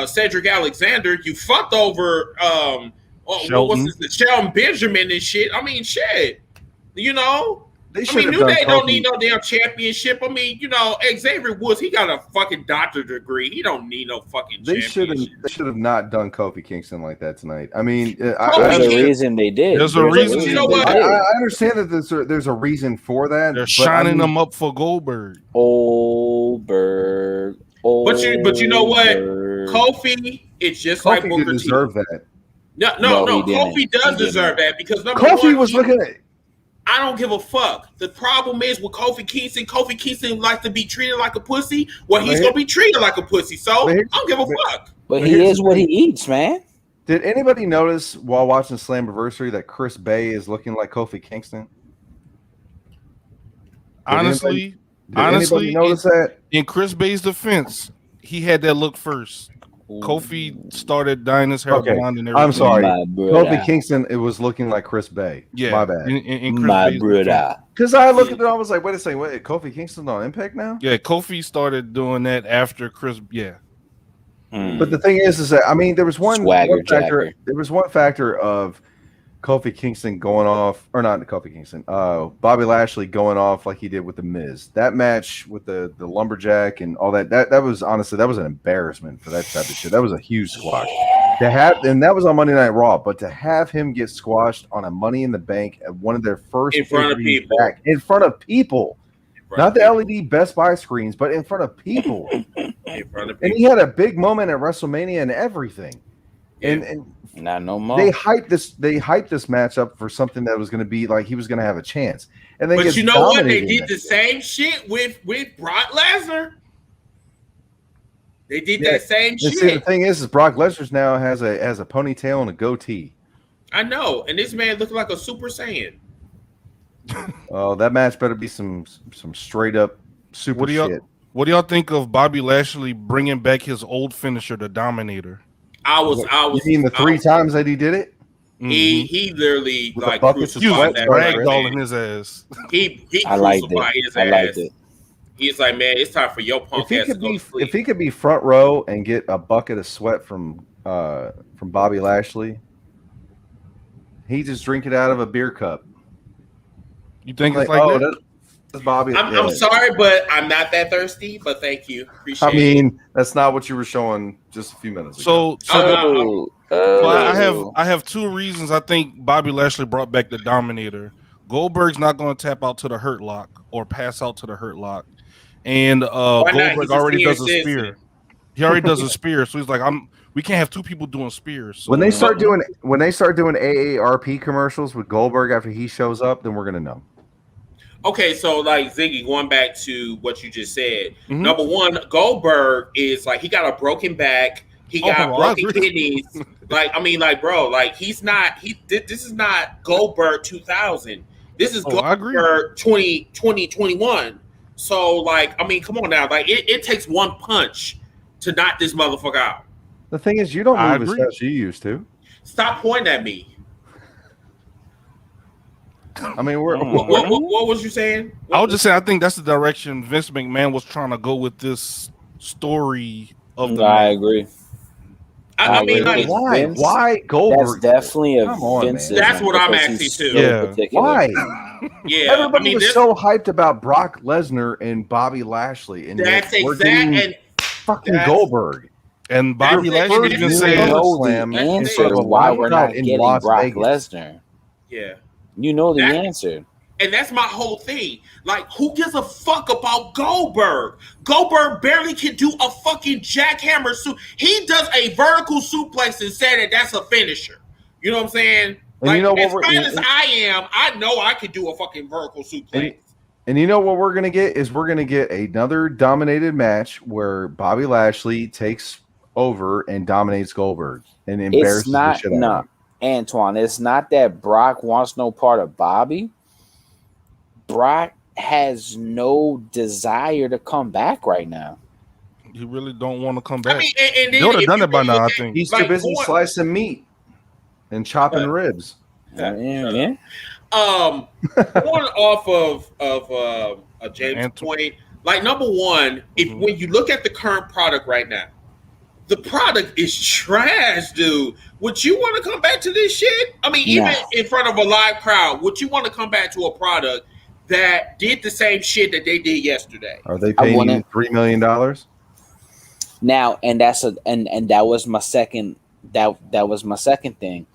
Cedric Alexander. You fucked over Shelton Benjamin and shit. I mean, shit. New Day don't need no damn championship. I mean, Xavier Woods, he got a fucking doctorate degree. He don't need no fucking championship. They should have not done Kofi Kingston like that tonight. I mean, there's a reason they did. There's a reason. You know what? I understand that there's a reason for that. They're shining them up for Goldberg. But you know what? Kofi, it's just like Booker T. Deserve that. No, Kofi does deserve that because Kofi was looking at. I don't give a fuck. The problem is with Kofi Kingston likes to be treated like a pussy. Well, he's going to be treated like a pussy. So I don't give a fuck. But he is what he eats, man. Did anybody notice while watching Slammiversary that Chris Bay is looking like Kofi Kingston? Honestly, notice that? In Chris Bay's defense, he had that look first. Kofi started dyeing his hair blonde and everything. I'm sorry. Kofi Kingston, it was looking like Chris Bay. Yeah. My bad. In my brother. Because I looked at it, I was like, wait a second, Kofi Kingston on Impact now? Yeah, Kofi started doing that after Chris. Yeah. But the thing is that, I mean, there was one factor. There was one factor of Kofi Kingston going off, or not Kofi Kingston, Bobby Lashley going off like he did with The Miz. That match with the lumberjack and all that was honestly, that was an embarrassment for that type of shit. That was a huge squash. And that was on Monday Night Raw, but to have him get squashed on a Money in the Bank at one of their first in front of people, not the LED Best Buy screens, but in front of people. And he had a big moment at WrestleMania and everything. Yeah. And not no more. They hyped this match up for something that was going to be like he was going to have a chance. And then, but you know what? They did the same shit with Brock Lesnar. They did that same shit. See, the thing is Brock Lesnar now has a ponytail and a goatee. I know, and this man looked like a Super Saiyan. Oh, that match better be some straight up super shit. What do y'all think of Bobby Lashley bringing back his old finisher, the Dominator? I was. You mean the 3 times that he did it? He literally with like crucified that ragdolling his ass. He I liked it. I liked it. He's like, man, it's time for your punk ass to go to sleep. If he could be front row and get a bucket of sweat from Bobby Lashley, he just drink it out of a beer cup. You think it's like that? Bobby. I'm sorry, but I'm not that thirsty. But thank you, appreciate it. I mean, that's not what you were showing just a few minutes ago. I have 2 reasons. I think Bobby Lashley brought back the Dominator. Goldberg's not going to tap out to the Hurt Lock or pass out to the Hurt Lock, and Goldberg already does a spear. He already does a spear, so he's like, we can't have 2 people doing spears. So. When they start doing AARP commercials with Goldberg after he shows up, then we're gonna know. Okay, so like Ziggy, going back to what you just said, number one, Goldberg is like he got a broken back, he got broken kidneys. Like, I mean, like, bro, like he's not. This is not Goldberg 2000. This is Goldberg 2021. So, like, I mean, come on now, like it takes one punch to knock this motherfucker out. The thing is, you don't move as fast as you used to. Stop pointing at me. I mean, what was you saying? I was just saying, I think that's the direction Vince McMahon was trying to go with this story of the I agree. I mean, like, why Goldberg? That's definitely a Vince. That's what I'm asking too. Yeah. Why? Yeah. Everybody was so hyped about Brock Lesnar and Bobby Lashley, and that's exactly fucking Goldberg. And Bobby Lashley even said, the answer to why we're not getting Brock Lesnar. Yeah. You know the answer. And that's my whole thing. Like, who gives a fuck about Goldberg? Goldberg barely can do a fucking jackhammer suit. He does a vertical suplex and said that that's a finisher. You know what I'm saying? Like, as fine as I am, I know I can do a fucking vertical suplex. And you know what we're going to get is we're going to get another dominated match where Bobby Lashley takes over and dominates Goldberg and embarrasses the shit out of him. Antoine, it's not that Brock wants no part of Bobby. Brock has no desire to come back right now. He really don't want to come back. I mean, they would have done it by now, I think. He's too busy slicing meat and chopping ribs. Yeah. Going off of James' point, like, number one, when you look at the current product right now, the product is trash, dude. Would you want to come back to this shit? I mean, even in front of a live crowd, would you want to come back to a product that did the same shit that they did yesterday? Are they paying you $3 million? Now, and that was my second. That was my second thing.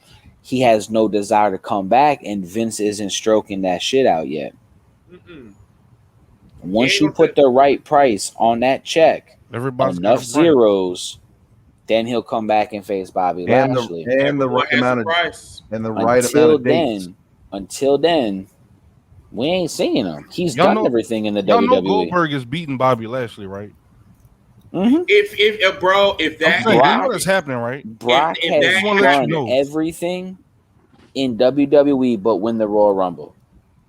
He has no desire to come back, and Vince isn't stroking that shit out yet. Once you put the right price on that check, enough zeros. Then he'll come back and face Bobby Lashley. And the right amount of price. And the right amount of dates. Until then, we ain't seeing him. He's done everything in the WWE. Know Goldberg is beating Bobby Lashley, right? If that you know what's happening, right? Brock has done everything in WWE but win the Royal Rumble.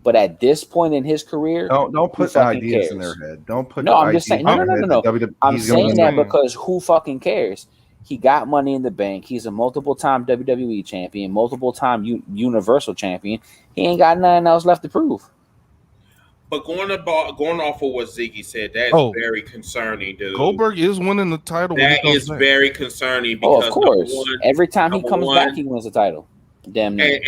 But at this point in his career, don't put ideas in their head. Don't put. No, I'm just saying. No. I'm saying that because who fucking cares? He got Money in the Bank. He's a multiple-time WWE champion, multiple-time Universal champion. He ain't got nothing else left to prove. But going off of what Ziggy said, that's very concerning, dude. Goldberg is winning the title. That is very concerning because of course, every time he comes back, he wins the title. Damn near.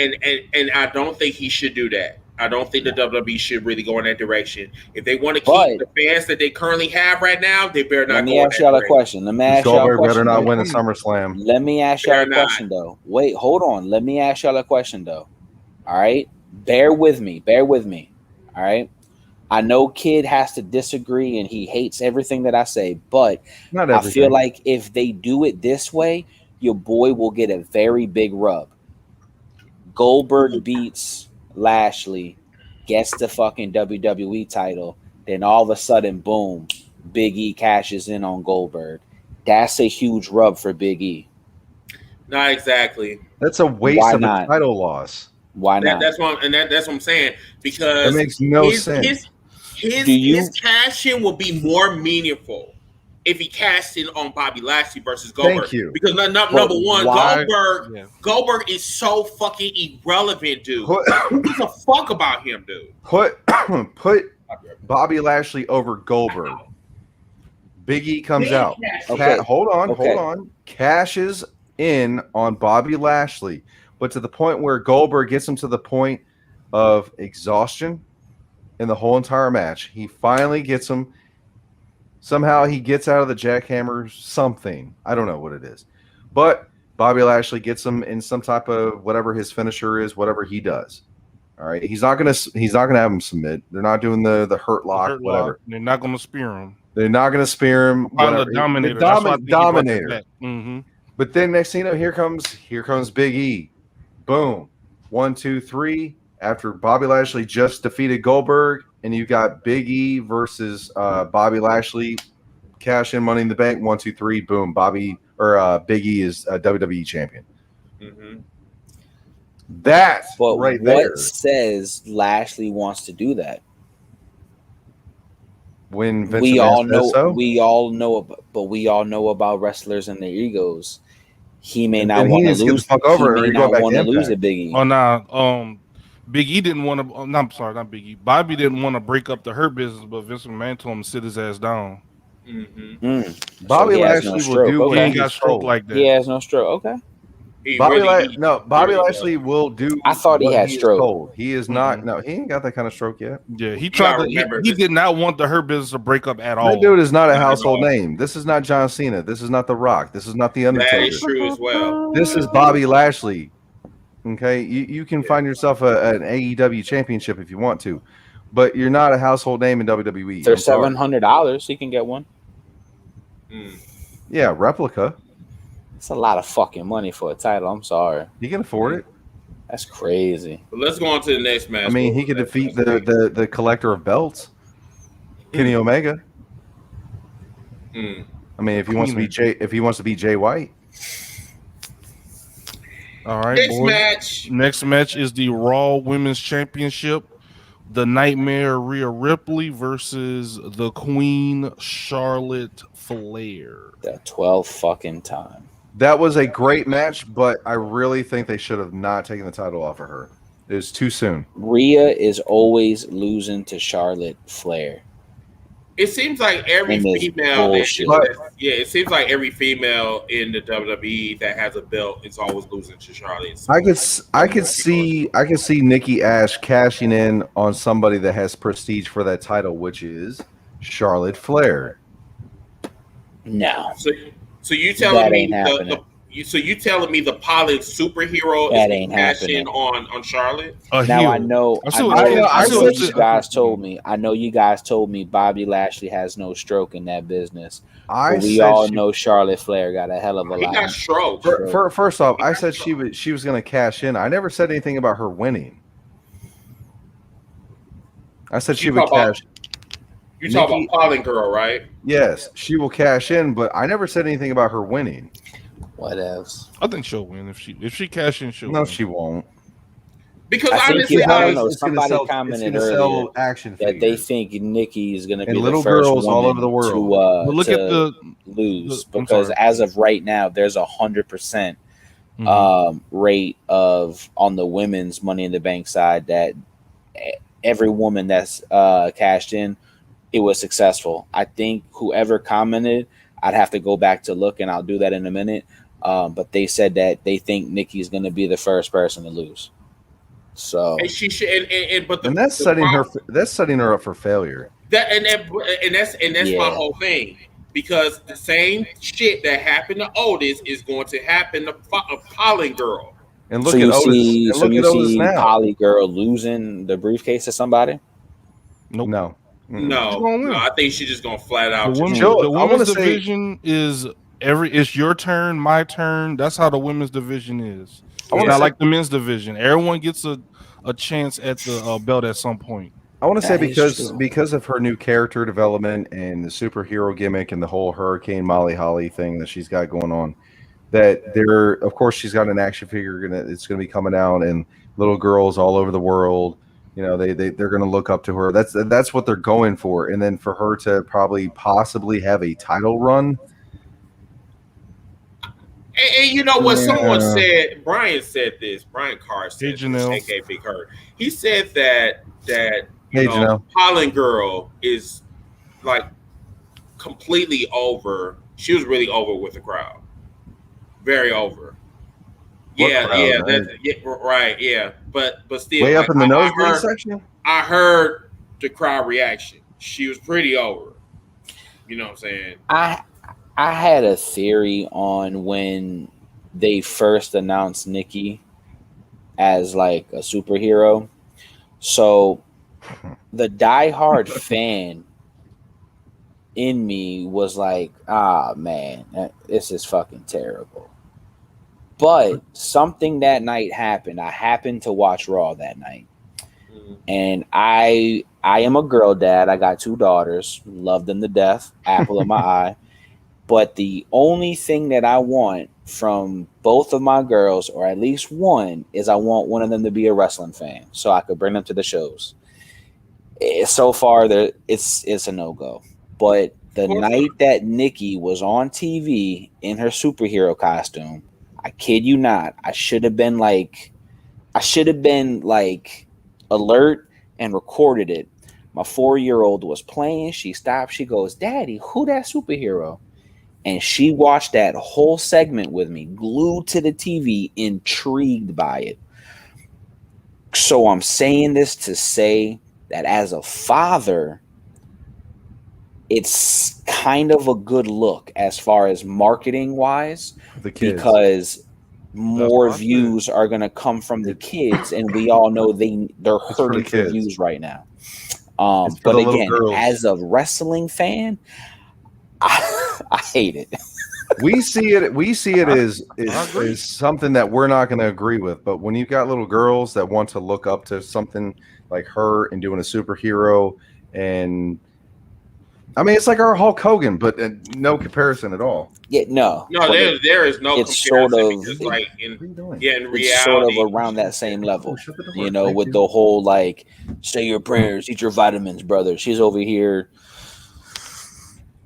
And I don't think he should do that. I don't think the WWE should really go in that direction. If they want to keep the fans that they currently have right now, they better not. Let me ask y'all a question. Better not win a SummerSlam. Let me ask y'all a question though. Wait, hold on. Let me ask y'all a question though. All right, bear with me. All right. I know Kid has to disagree and he hates everything that I say, but I feel like if they do it this way, your boy will get a very big rub. Goldberg beats Lashley, gets the fucking WWE title, then all of a sudden, boom, Big E cashes in on Goldberg. That's a huge rub for Big E. Not exactly. That's a waste of a title loss. Why not? That's what I'm saying. Because that makes no sense. His cash in will be more meaningful if he cashed in on Bobby Lashley versus Goldberg. Thank you. Because number one, Goldberg is so fucking irrelevant, dude. Who gives a fuck about him, dude? Put Bobby Lashley over Goldberg. Big E comes out. Okay. Hold on. Cashes in on Bobby Lashley, but to the point where Goldberg gets him to the point of exhaustion in the whole entire match. He finally gets him. Somehow he gets out of the jackhammer something. I don't know what it is. But Bobby Lashley gets him in some type of whatever his finisher is, whatever he does. All right. He's not gonna have him submit. They're not doing the hurt lock, whatever. They're not gonna spear him. They're not gonna spear him. The Dominator. Dominator. But then next thing you know, here comes Big E. Boom. 1, 2, 3. After Bobby Lashley just defeated Goldberg, and you got Big E versus Bobby Lashley. Cash in Money in the Bank. 1, 2, 3. Boom. Big E is WWE champion. Mm-hmm. That's but right what there. says Lashley wants to do that? When Vince We all know, so? we all know about wrestlers and their egos. He may not he want to needs to get the lose. fuck over it, He or may he go not back want to to lose Impact. a Big E. Oh, nah. Big E didn't want to. No, I'm sorry, not Big E. Bobby didn't want to break up the Hurt Business, but Vince McMahon told him to sit his ass down. Mm-hmm. Bobby So he has Lashley no will stroke. do what He ain't he's got stroke told. like that. He has no stroke. Okay. Bobby really Lashley will do. I thought he what had is stroke. told. He is not. No, he ain't got that kind of stroke yet. Yeah, he You tried gotta to. remember He this- did not want the Hurt Business to break up at all. That dude is not a Not at household all. name. This is not John Cena. This is not The Rock. This is not The That Undertaker. is true as well. This is Bobby Lashley. Okay, you can find yourself an AEW championship if you want to, but you're not a household name in WWE. For I'm sorry. $700, he can get one. Yeah, replica. It's a lot of fucking money for a title. I'm sorry. He can afford it. That's crazy. But let's go on to the next match. I mean, he could defeat the collector of belts, Kenny Omega. I mean, if he wants to be Jay White. All right, Next match is the Raw Women's Championship. The Nightmare Rhea Ripley versus the Queen Charlotte Flair. The 12th fucking time. That was a great match, but I really think they should have not taken the title off of her. It was too soon. Rhea is always losing to Charlotte Flair. It seems like every And it's female, bullshit. it seems like every female in the WWE that has a belt is always losing to Charlotte. I could see Nikki Ash cashing in on somebody that has prestige for that title, which is Charlotte Flair. No. So you telling That me ain't happening. you telling me the pilot superhero That is ain't cashing happening. on Charlotte? Now I know. I know You guys told me. I know you guys told me Bobby Lashley has no stroke in that business. But we all know Charlotte Flair got a hell of a He lot. got stroke. First off, I said she was going to cash in. I never said anything about her winning. I said she would cash. You talking about Pollen Girl, right? Yes, she will cash in, but I never said anything about her winning. What else? I think she'll win if she cash in. She'll No, win. she won't. Because I think honestly, I don't know. It's gonna Somebody sell- commented it's gonna sell earlier action that they figures. think Nikki is going to be And the little first girls all woman over the world. to, But look to at the lose I'm because sorry. as of right now, there's 100% rate of on the women's Money in the Bank side that every woman that's cashed in, it was successful. I think whoever commented, I'd have to go back to look, and I'll do that in a minute. But they said that they think Nikki's going to be the first person to lose. So and she should, And that's setting her up for failure. That's Yeah. my whole thing. Because the same shit that happened to Otis is going to happen to Pollen Girl. And look so at you Otis. see, And so look you at Otis see now. Polly Girl losing the briefcase to somebody. Nope. No. No, I think she's just gonna flat out. The women's division is it's your turn, my turn. That's how the women's division is. It's not like the men's division. Everyone gets a chance at the belt at some point. I want to say That is true. because of her new character development and the superhero gimmick and the whole Hurricane Molly Holly thing that she's got going on, that of course she's got an action figure it's gonna be coming out, and little girls all over the world, you know, they're gonna look up to her. That's what they're going for, and then for her to possibly have a title run. And you know what? Someone said, Brian Carr said, Hey, Janelle. aka Big Hurt. He said that Hey, Janelle. Pollen Girl is like completely over. She was really over with the crowd, very over. What crowd, man? Right, yeah, but still, Way like, up in the nosebleed section. I heard the crowd reaction. She was pretty over. You know what I'm saying? I had a theory on when they first announced Nikki as like a superhero. So the diehard fan in me was like, man, this is fucking terrible. But something that night happened. I happened to watch Raw that night. And I I am a girl dad. I got 2 daughters. Love them to death. Apple of my eye. But the only thing that I want from both of my girls, or at least one, is I want one of them to be a wrestling fan so I could bring them to the shows. So far, it's a no-go. But the night that Nikki was on TV in her superhero costume, I kid you not, I should have been like alert and recorded it. My 4-year-old was playing. She stopped. She goes, "Daddy, who that superhero?" And she watched that whole segment with me, glued to the TV, intrigued by it. So I'm saying this to say that as a father, it's kind of a good look as far as marketing wise, because more views are going to come from the kids, and we all know they're hurting for views right now. But again, as a wrestling fan, I hate it. We see it as something that we're not going to agree with. But when you've got little girls that want to look up to something like her and doing a superhero, and I mean, it's like our Hulk Hogan, but no comparison at all. Yeah, no, there is no it's comparison. Sort of like in reality, it's sort of around that same level. With the whole like, say your prayers, eat your vitamins, brother. She's over here.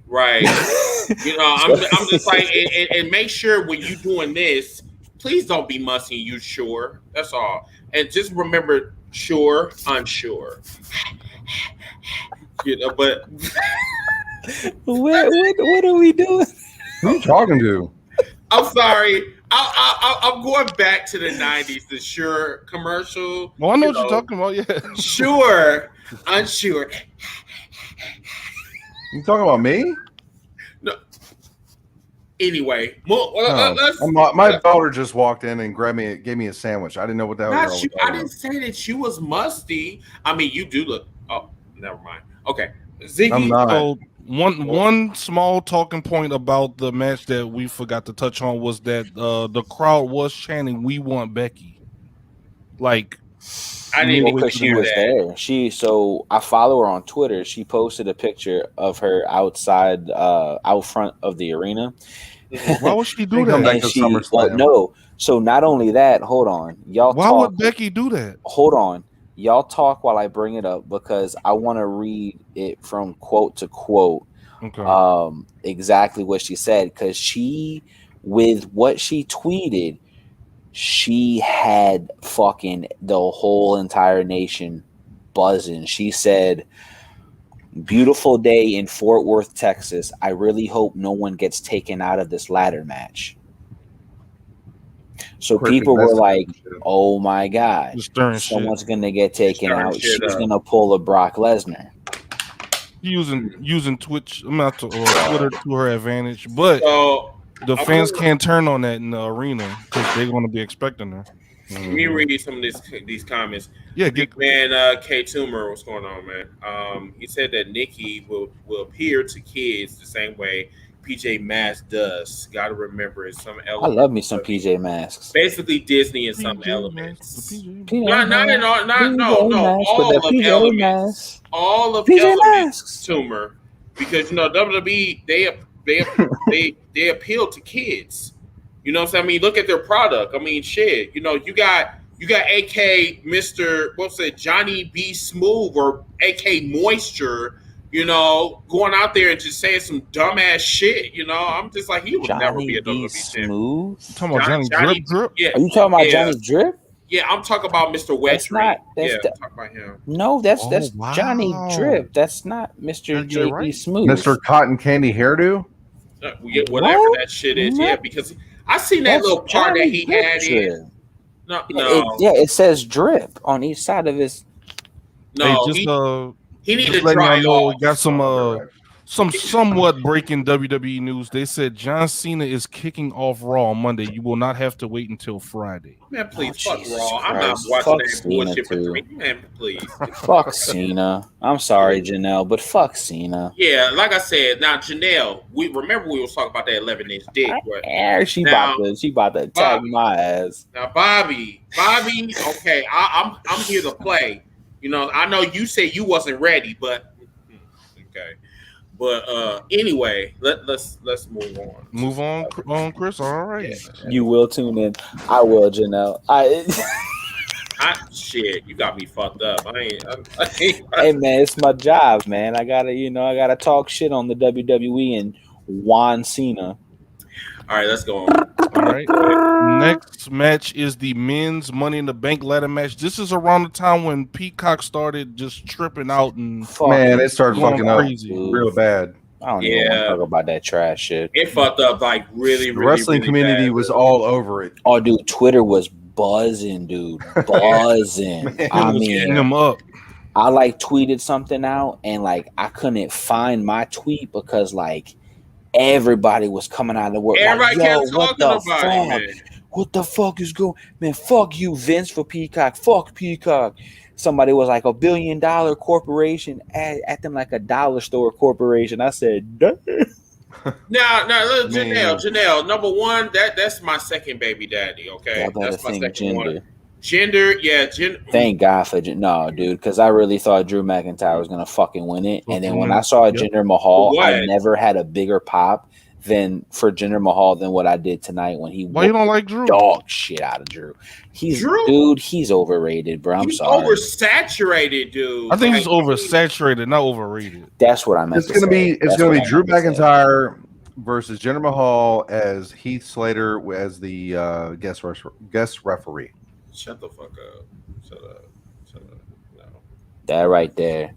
Right. I'm just like, and make sure when you're doing this, please don't be musty. You sure? That's all. And just remember, sure, unsure. But what are we doing? Who are you talking to? I'm sorry. I'm going back to the 90s, the Sure commercial. Well, I know what you're talking about, yeah. Sure, unsure. You talking about me? No. Anyway, my daughter just walked in and gave me a sandwich. I didn't know what the hell. I didn't say that she was musty. I mean, you do look. Oh, never mind. Okay, Ziggy. I'm not. So one small talking point about the match that we forgot to touch on was that the crowd was chanting, "We want Becky." Like, I didn't because she was there. So I follow her on Twitter. She posted a picture of her outside, out front of the arena. Why would she do that? No. So not only that, hold on, y'all. Why would Becky do that? Hold on, y'all talk while I bring it up because I want to read it from quote to quote. Okay. Exactly what she said, because with what she tweeted, she had fucking the whole entire nation buzzing. She said, "Beautiful day in Fort Worth, Texas. I really hope no one gets taken out of this ladder match." So people were like, "Oh my God, someone's going to get taken out. She's going to pull a Brock Lesnar." Using Twitch, Twitter to her advantage, but the fans can't turn on that in the arena because they're going to be expecting her. Let me read some of these comments. Yeah, man. K Toomer, what's going on, man? He said that Nikki will appear to kids the same way PJ Masks does. Got to remember, it's some elements. I love me some PJ Masks. Basically, Disney in some elements. All of elements. Toomer, because WWE they appeal to kids. You know what I'm saying? I mean, look at their product. I mean, shit. You got AK Mr. Johnny B. Smooth or AK Moisture. Going out there and just saying some dumbass shit. I'm just like, he would never be a WWE champion. Talking about Johnny Drip? Yeah. Are you talking about Johnny Drip? Yeah, I'm talking about Mr. Westry. I'm talking about him. No, that's Johnny Drip. That's not Mr. JB Smooth. Mr. Cotton Candy Hairdo? Whatever that shit is. Yeah, because I seen that little part that he had in. No. It says Drip on each side of his. No, he need to try off. Got some somewhat breaking WWE news. They said John Cena is kicking off Raw on Monday. You will not have to wait until Friday. Man, please, fuck Raw. I'm not watching that bullshit for 3. Man, please. Fuck Cena. I'm sorry, Janelle, but fuck Cena. Yeah, like I said, now Janelle, we was talking about that 11-inch dick. She about to attack my ass. Now, Bobby, okay, I'm here to play. You know, I know you said you wasn't ready, but okay. But anyway, let's move on. Move on, Chris. All right. Yeah. You will tune in. I will, Janelle. Shit, you got me fucked up. I ain't Hey man, it's my job, man. I gotta talk shit on the WWE and Juan Cena. All right, let's go on. All right. Next match is the men's Money in the Bank ladder match. This is around the time when PeaCOCK started just tripping out and man, it started fucking crazy, up real bad. I don't even want to talk about that trash shit. It fucked up like really. The wrestling community was all over it. Oh, dude, Twitter was buzzing, dude, buzzing. I mean, them up. I like tweeted something out and like I couldn't find my tweet because like everybody was coming out of work. Everybody like, kept talking about it, man. What the fuck is going? Man, fuck you, Vince, for PeaCOCK. Fuck PeaCOCK. Somebody was like $1 billion corporation at them like a dollar store corporation. I said, damn. Now, look, Janelle. Number one, that's my second baby daddy. Okay, that's my second Jinder. one. Jinder, yeah, Thank God for no, dude, because I really thought Drew McIntyre was gonna fucking win it. And then when I saw Jinder Mahal, I never had a bigger pop for Jinder Mahal than what I did tonight when he. Why you don't like Drew? Dog shit out of Drew. He's overrated, bro. I'm sorry. Oversaturated, dude. I think he's oversaturated, not overrated. That's what I meant. It's gonna be Drew McIntyre versus Jinder Mahal as Heath Slater as the guest referee. Shut the fuck up. Shut up. No. That right there.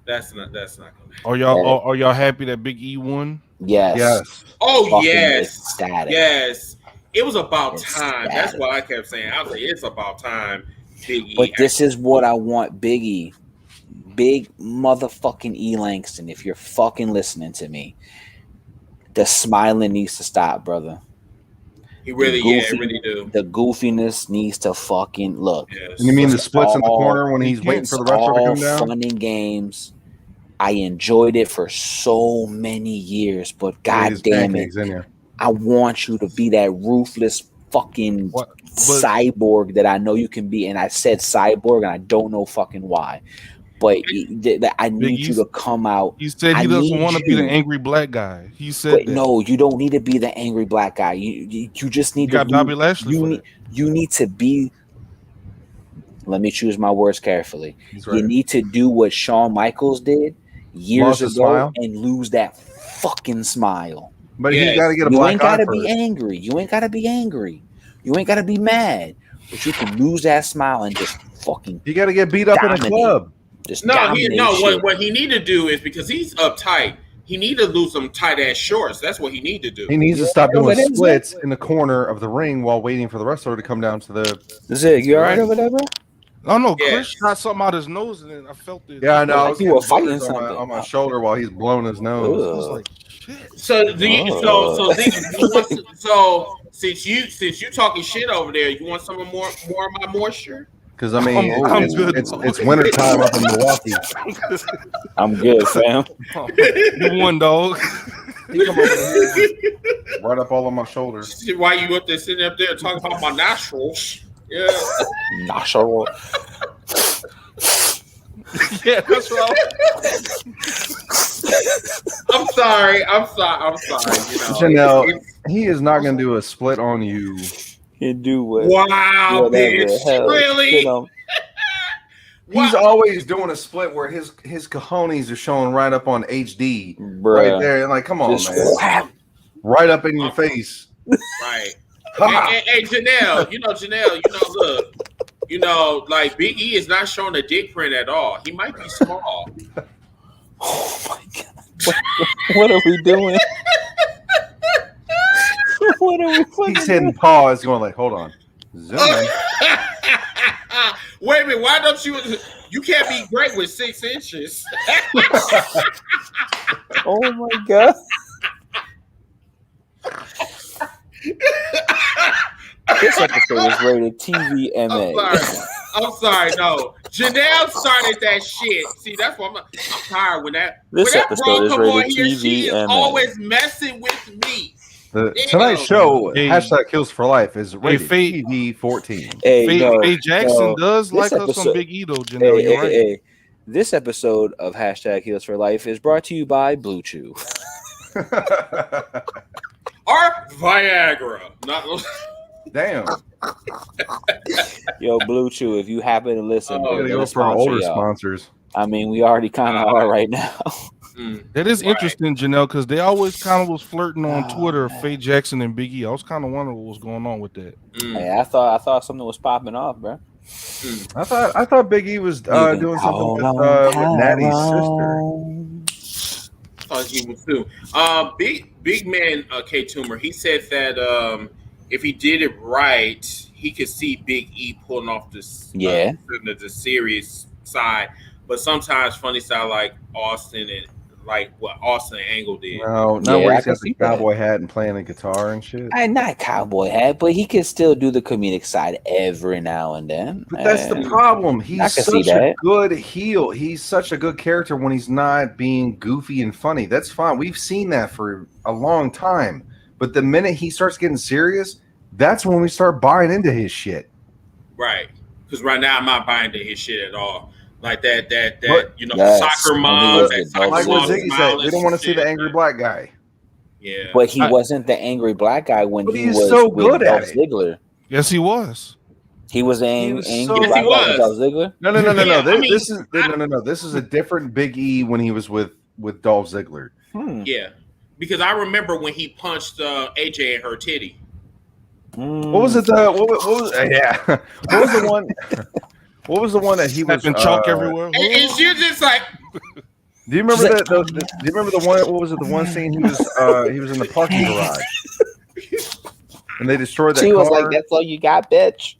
That's not gonna happen. Are y'all happy that Big E won? Yes. Oh, fucking yes. Ecstatic. It was about time. Ecstatic. That's what I kept saying. I was like, it's about time. Big E. But this is what I want, Big E. Big motherfucking E Langston, if you're fucking listening to me. The smiling needs to stop, brother. He really, it really do. The goofiness needs to fucking look. Yes. You mean the splits in the corner when he's waiting for the wrestler to come down? Fun and games. I enjoyed it for so many years, but god damn it, I want you to be that ruthless fucking cyborg that I know you can be. And I said cyborg, and I don't know fucking why. But I need you to come out. He said he doesn't want to be the angry black guy. He said that. No, you don't need to be the angry black guy. You just need to. Bobby Lashley. You need to be. Let me choose my words carefully. You need to do what Shawn Michaels did years ago and lose that fucking smile. But you got to get a black eye. You ain't got to be angry. You ain't got to be angry. You ain't got to be mad. But you can lose that smile and just fucking. You got to get beat up in a club. What he need to do is, because he's uptight, he need to lose some tight ass shorts. That's what he need to do. He needs to stop doing splits in the corner of the ring while waiting for the wrestler to come down to the. Zig, you all right over there, bro? Oh no, Chris shot something out his nose and then I felt it. Yeah, I know. I was he was fighting something on my shoulder while he's blowing his nose. I was like, shit. So since you talking shit over there, you want some more of my moisture? Because I mean, it's winter time up in Milwaukee. I'm good, fam. You won, dog. He come over here, right up all on my shoulders. Why you up there sitting up there talking about my nostrils? Yeah, nostril. Yeah, that's right. I'm sorry. You know, Janelle, he is not going to do a split on you. He do what? Wow, bitch! Really? He's always doing a split where his cojones are showing right up on HD, right there. Like, come on, man! Right up in your face. Right. Hey, Janelle, look, like Big E is not showing a dick print at all. He might be small. Oh my god! What are we doing? What are we fucking He's hitting pause, going like, hold on. Zoom in. Wait a minute, why don't you can't be great with 6 inches. Oh my god. This episode is rated TVMA. I'm sorry, no. Janelle started that shit. See, that's what I'm tired when that. This when that episode is bro come on rated here, she is TVMA. always messing with me. The tonight's show #Kills for Life is rated Faye- PG-14. Faye Jackson does like us some Big E though, Janelle. You're right. This episode of #Heals for Life is brought to you by Blue Chew. Or Viagra. Not Damn. Yo, Blue Chew, if you happen to listen, we're gonna go for our older sponsors. I mean, we already kind of are right now. That is interesting, Janelle, because they always kind of was flirting on Twitter, Faye Jackson and Big E. I was kind of wondering what was going on with that. Hey, I thought something was popping off, bro. I thought Big E was doing something with Natty's sister. thought he was too. Big man K Toomer, he said that if he did it right, he could see Big E pulling off this the serious side, but sometimes funny side like Austin and like what Austin Angle did. No, where he's got the cowboy hat and playing the guitar and shit. Not cowboy hat, but he can still do the comedic side every now and then. But that's the problem. He's such a good heel. He's such a good character when he's not being goofy and funny. That's fine. We've seen that for a long time. But the minute he starts getting serious, that's when we start buying into his shit. Right. Because right now I'm not buying into his shit at all. Like that, soccer mom. Like what Ziggy said, we don't want to see the angry black guy. Yeah, but he wasn't the angry black guy when he was so good at it. Ziggler. Yes, he was. He was angry black guy with Dolph Ziggler. No. This is a different Big E when he was with Dolph Ziggler. Yeah, because I remember when he punched AJ in her titty. What was it? What was the one? What was the one that he was chalk everywhere? And she was just like. Do you remember that? Do you remember the one? What was it? The one scene he was in the parking garage, and they destroyed that. She was like, "That's all you got, bitch."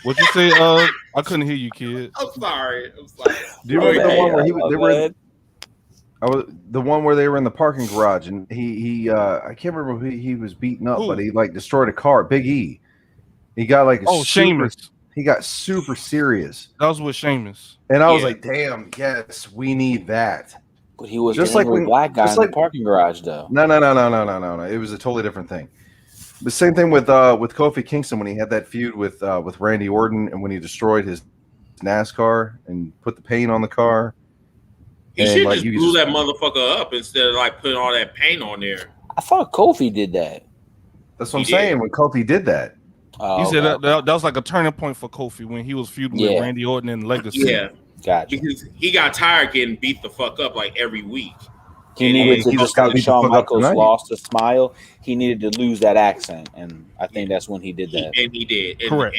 What'd you say? I couldn't hear you, kid. I'm sorry. Do you remember the one where the one where they were in the parking garage and he I can't remember who he was beating up, but he like destroyed a car. Big E. He got like Sheamus. He got super serious. That was with Sheamus. And I was like, damn, yes, we need that. But he was just like a black guy in the parking garage, though. No. It was a totally different thing. The same thing with Kofi Kingston when he had that feud with Randy Orton and when he destroyed his NASCAR and put the paint on the car. He should just blew that motherfucker up instead of like putting all that paint on there. I thought Kofi did that. That's what I'm saying. When Kofi did that. He said that was like a turning point for Kofi when he was feuding with Randy Orton in Legacy. Yeah, gotcha. Because he got tired getting beat the fuck up like every week. He needed to just like Shawn Michaels lost a smile. He needed to lose that accent, and I think that's when he did that. And he did. Correct.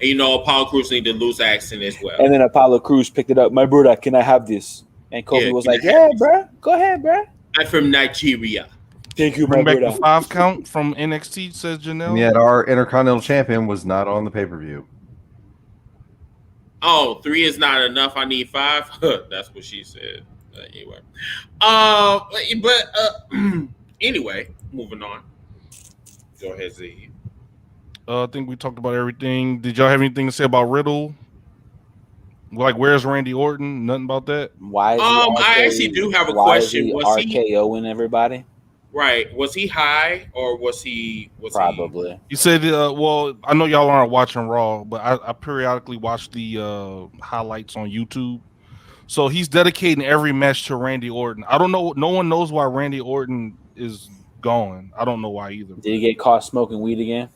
And Apollo Crews needed to lose the accent as well. And then Apollo Crews picked it up. My brother, can I have this? And Kofi was like, "Yeah, bro, go ahead, bro." I'm from Nigeria. Thank you, bring back the 5 count from NXT, says Janelle. And yet our Intercontinental Champion was not on the pay-per-view. Oh, 3 is not enough. I need 5. That's what she said. Anyway, anyway, moving on. Go ahead, Z. I think we talked about everything. Did y'all have anything to say about Riddle? Like, where's Randy Orton? Nothing about that. Why? I actually do have a question. Was he RKOing everybody? Right. Was he high or was he? Probably. You said, well, I know y'all aren't watching Raw, but I periodically watch the highlights on YouTube. So he's dedicating every match to Randy Orton. I don't know. No one knows why Randy Orton is gone. I don't know why either. Did he get caught smoking weed again?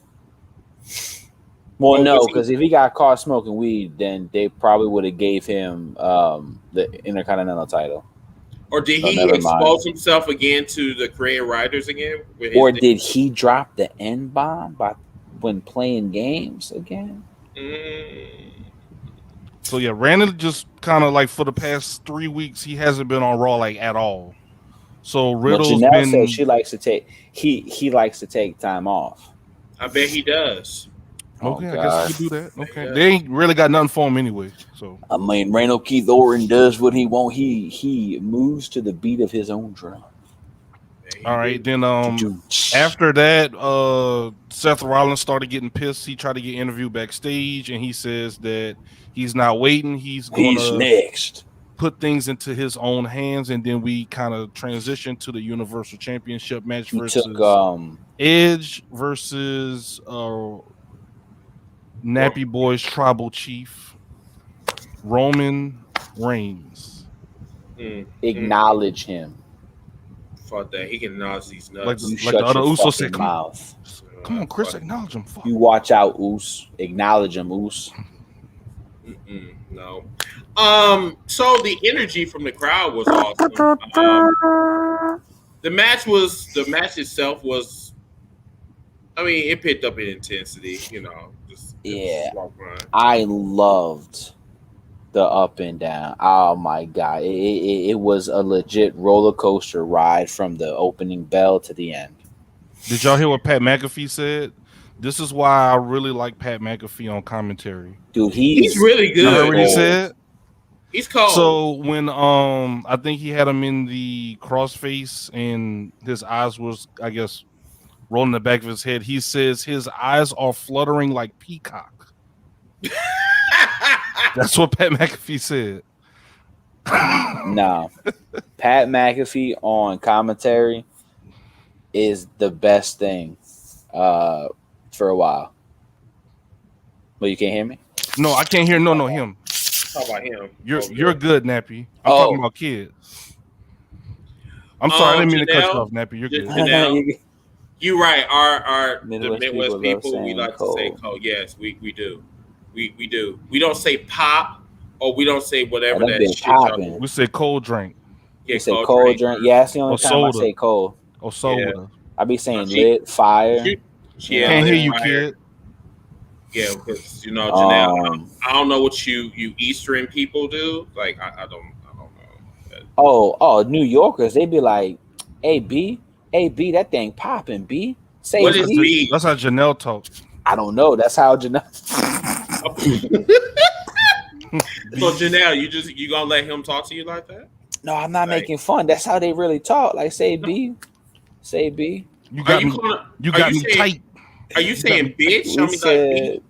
Well, no, because if he got caught smoking weed, then they probably would have gave him the Intercontinental title. Or did he expose himself again to the creative writers again? Or did he drop the N-bomb when playing games again? So yeah, Randy just kind of like for the past 3 weeks, he hasn't been on Raw like at all. So Riddle's been. Said she likes to take he likes to take time off. I bet he does. Okay, I guess he can do that. Okay, they ain't really got nothing for him anyway. So I mean, Randall Keith Orton does what he wants. He moves to the beat of his own drum. All right, then after that, Seth Rollins started getting pissed. He tried to get interviewed backstage, and he says that he's not waiting. He's next. put things into his own hands, and then we kind of transitioned to the Universal Championship match versus Edge versus Nappy Boy's Tribal Chief Roman Reigns. Acknowledge him. Fuck that. He can acknowledge these nuts. Like the other Usos said, mouth. Come on, Chris, acknowledge him. Fuck. You watch out, Us. Acknowledge him, Us. No. So the energy from the crowd was awesome. The match itself was, I mean, it picked up in intensity, you know. I loved the up and down. Oh my god. It was a legit roller coaster ride from the opening bell to the end. Did y'all hear what Pat McAfee said? This is why I really like Pat McAfee on commentary. Dude, he's really good. You heard what he said? He's cold. So when I think he had him in the crossface and his eyes was, I guess, rolling the back of his head, he says his eyes are fluttering like peacock. That's what Pat McAfee said. No. Pat McAfee on commentary is the best thing for a while. But you can't hear me? No, I can't hear him. Talk about him. You're good, Nappy. I'm talking about kids. I'm sorry, I didn't mean to cut you off, Nappy. You're good. You're right. The Midwest people, we like to say cold. Yes, we do. We do. We don't say pop or we don't say whatever that shit. We say cold drink. Yeah, we say cold drink. Yeah, that's the only time I say cold. Or soda. Yeah. I be saying lit, fire. Can't hear you, kid. Yeah, because Janelle, I don't know what you Eastern people do. Like I don't know. Oh, New Yorkers, they be like, "Hey B, that thing popping, B." Say what is B? That's how Janelle talks. I don't know. That's how Janelle. So Janelle, you gonna let him talk to you like that? No, I'm not making fun. That's how they really talk. Like say B. You got me tight. Are you saying bitch?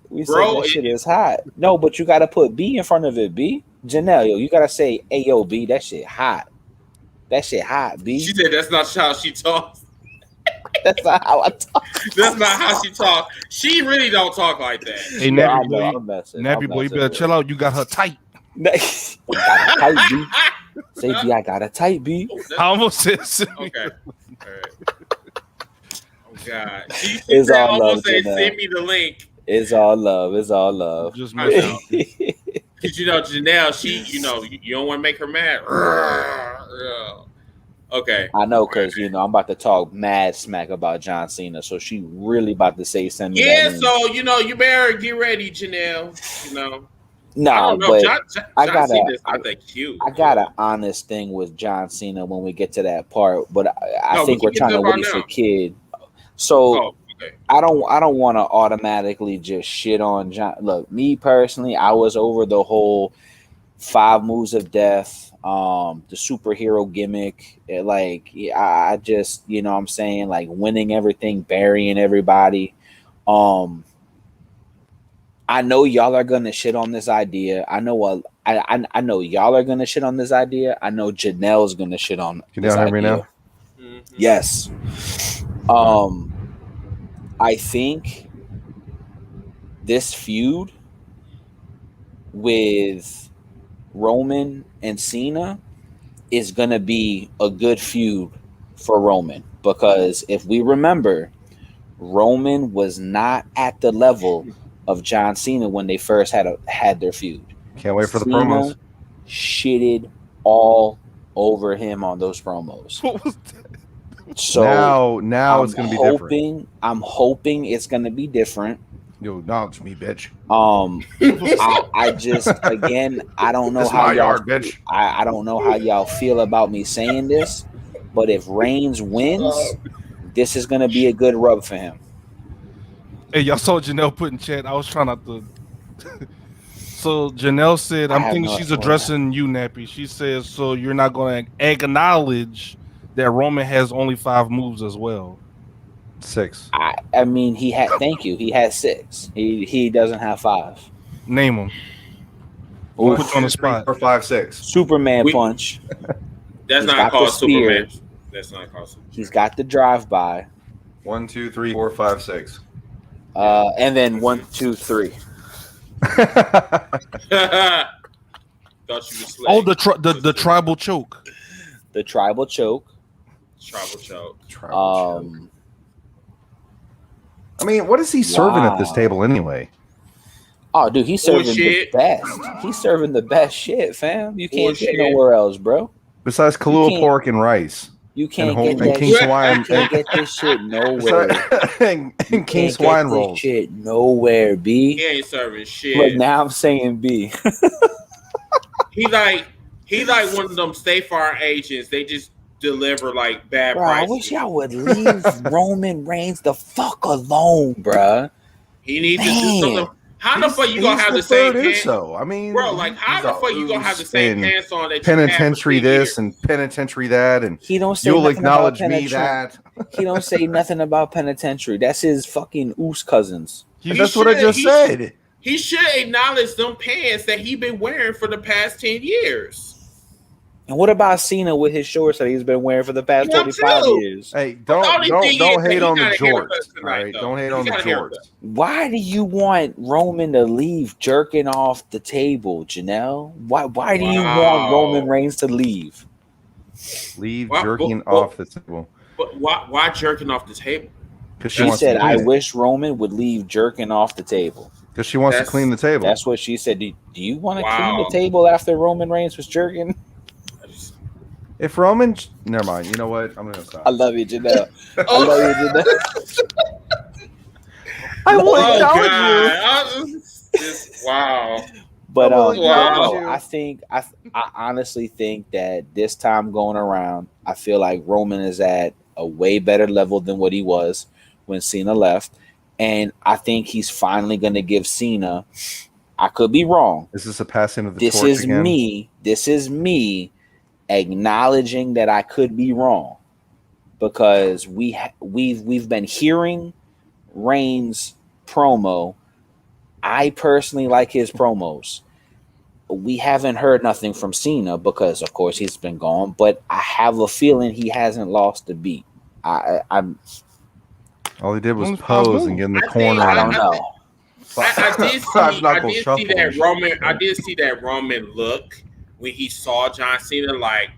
We said that shit is hot. No, but you gotta put B in front of it, B. Janelle, you gotta say, "Hey, yo, B, that shit hot. That shit hot, B." She said that's not how she talks. That's not how I talk. That's not how she talks. She really don't talk like that. Hey, Nappy boy, you better chill out. You got her tight. Tight, B. Say, B, I got a tight, B. I almost said okay. All right. Oh God. It's all love. Send me the link. It's all love. Just because Janelle, she, you don't want to make her mad. Okay. I know, because I'm about to talk mad smack about John Cena, so she really about to say something. Yeah, so you better get ready, Janelle. No, but John Cena's not that cute. I got an honest thing with John Cena when we get to that part, but I think we're trying to wait for kid. So I don't want to automatically just shit on John. Look, me personally, I was over the whole 5 moves of death, the superhero gimmick. I just, what I'm saying, like winning everything, burying everybody. I know y'all are gonna shit on this idea. I know I know y'all are gonna shit on this idea. I know Janelle's gonna shit on this idea. Can you hear me now? Mm-hmm. Yes. I think this feud with Roman and Cena is gonna be a good feud for Roman, because if we remember, Roman was not at the level of John Cena when they first had their feud. Can't wait for the promos. Shitted all over him on those promos. What was that? So now it's gonna be different. I'm hoping it's gonna be different. You acknowledge me, bitch. I just, again, I don't know how y'all, bitch. I don't know how y'all feel about me saying this, but if Reigns wins, this is gonna be a good rub for him. Hey, y'all saw Janelle put in chat. I was trying not to. So Janelle said, I'm thinking she's addressing you, Nappy. She says, so you're not going to acknowledge that Roman has only 5 moves as well. 6. I mean, thank you. He has 6. He doesn't have 5. Name them. We'll put you on the spot. 4, 5, 6. Superman punch. That's not called Superman. That's not called Superman. He's got the drive-by. 1, 2, 3, 4, 5, 6. And then 1, 2, 3. Thought you was Oh, the tribal choke. The tribal choke. Tribal choke. I mean, what is he serving at this table anyway? Oh, dude, he's serving the best. He's serving the best shit, fam. You can't get nowhere else, bro. Besides Kahlua pork and rice. You can't get that shit. You can't get this shit nowhere. And King's wine rolls. Shit nowhere, B. He ain't serving shit. But now I'm saying B. He like one of them State Farm agents. They just deliver like bad prices. I wish y'all would leave Roman Reigns the fuck alone, bro. He needs to do something. How the fuck you gonna have the same pants? So I mean, bro, like how the fuck you gonna have the same pants on that penitentiary this and penitentiary that, and he don't say you'll acknowledge me that he don't say nothing about penitentiary. That's his fucking Usos cousins. That's what I just said. He should acknowledge them pants that he been wearing for the past 10 years. And what about Cena with his shorts that he's been wearing for the past 25 years? Hey, don't hate on the jorts. Right? Don't hate on the jorts. Why do you want Roman to leave jerking off the table, Janelle? Why do you want Roman Reigns to leave? Jerking off the table. But why jerking off the table? Because she said, I wish Roman would leave jerking off the table. Because she wants to clean the table. That's what she said. Do you want to clean the table after Roman Reigns was jerking? If Roman, never mind. You know what? I'm gonna stop. I love you, Janelle. I love you, Janelle. I will acknowledge you. Wow. But I honestly think that this time going around, I feel like Roman is at a way better level than what he was when Cena left, and I think he's finally going to give Cena. I could be wrong. Is this a passing of the torch again? This is me acknowledging that I could be wrong, because we've been hearing Reigns promo. I personally like his promos. We haven't heard nothing from Cena because, of course, he's been gone. But I have a feeling he hasn't lost a beat. I'm. All he did was pose and get in the corner. I don't know. I did see that Roman look when he saw John Cena, like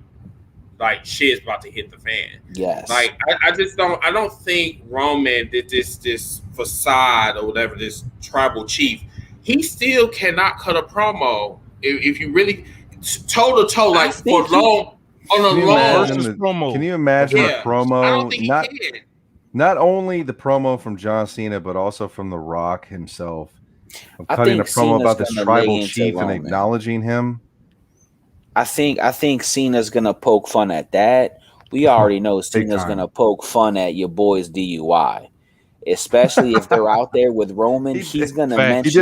shit's about to hit the fan. Yes. Like I don't think Roman did this facade or whatever, this tribal chief. He still cannot cut a promo if you really toe to toe, like for long on a long promo. Can you imagine a promo? I don't think he can. Not only the promo from John Cena, but also from The Rock himself, of cutting a promo about this tribal chief and acknowledging him. I think Cena's gonna poke fun at that. We already know Cena's gonna poke fun at your boy's DUI, especially if they're out there with Roman. He's gonna mention. He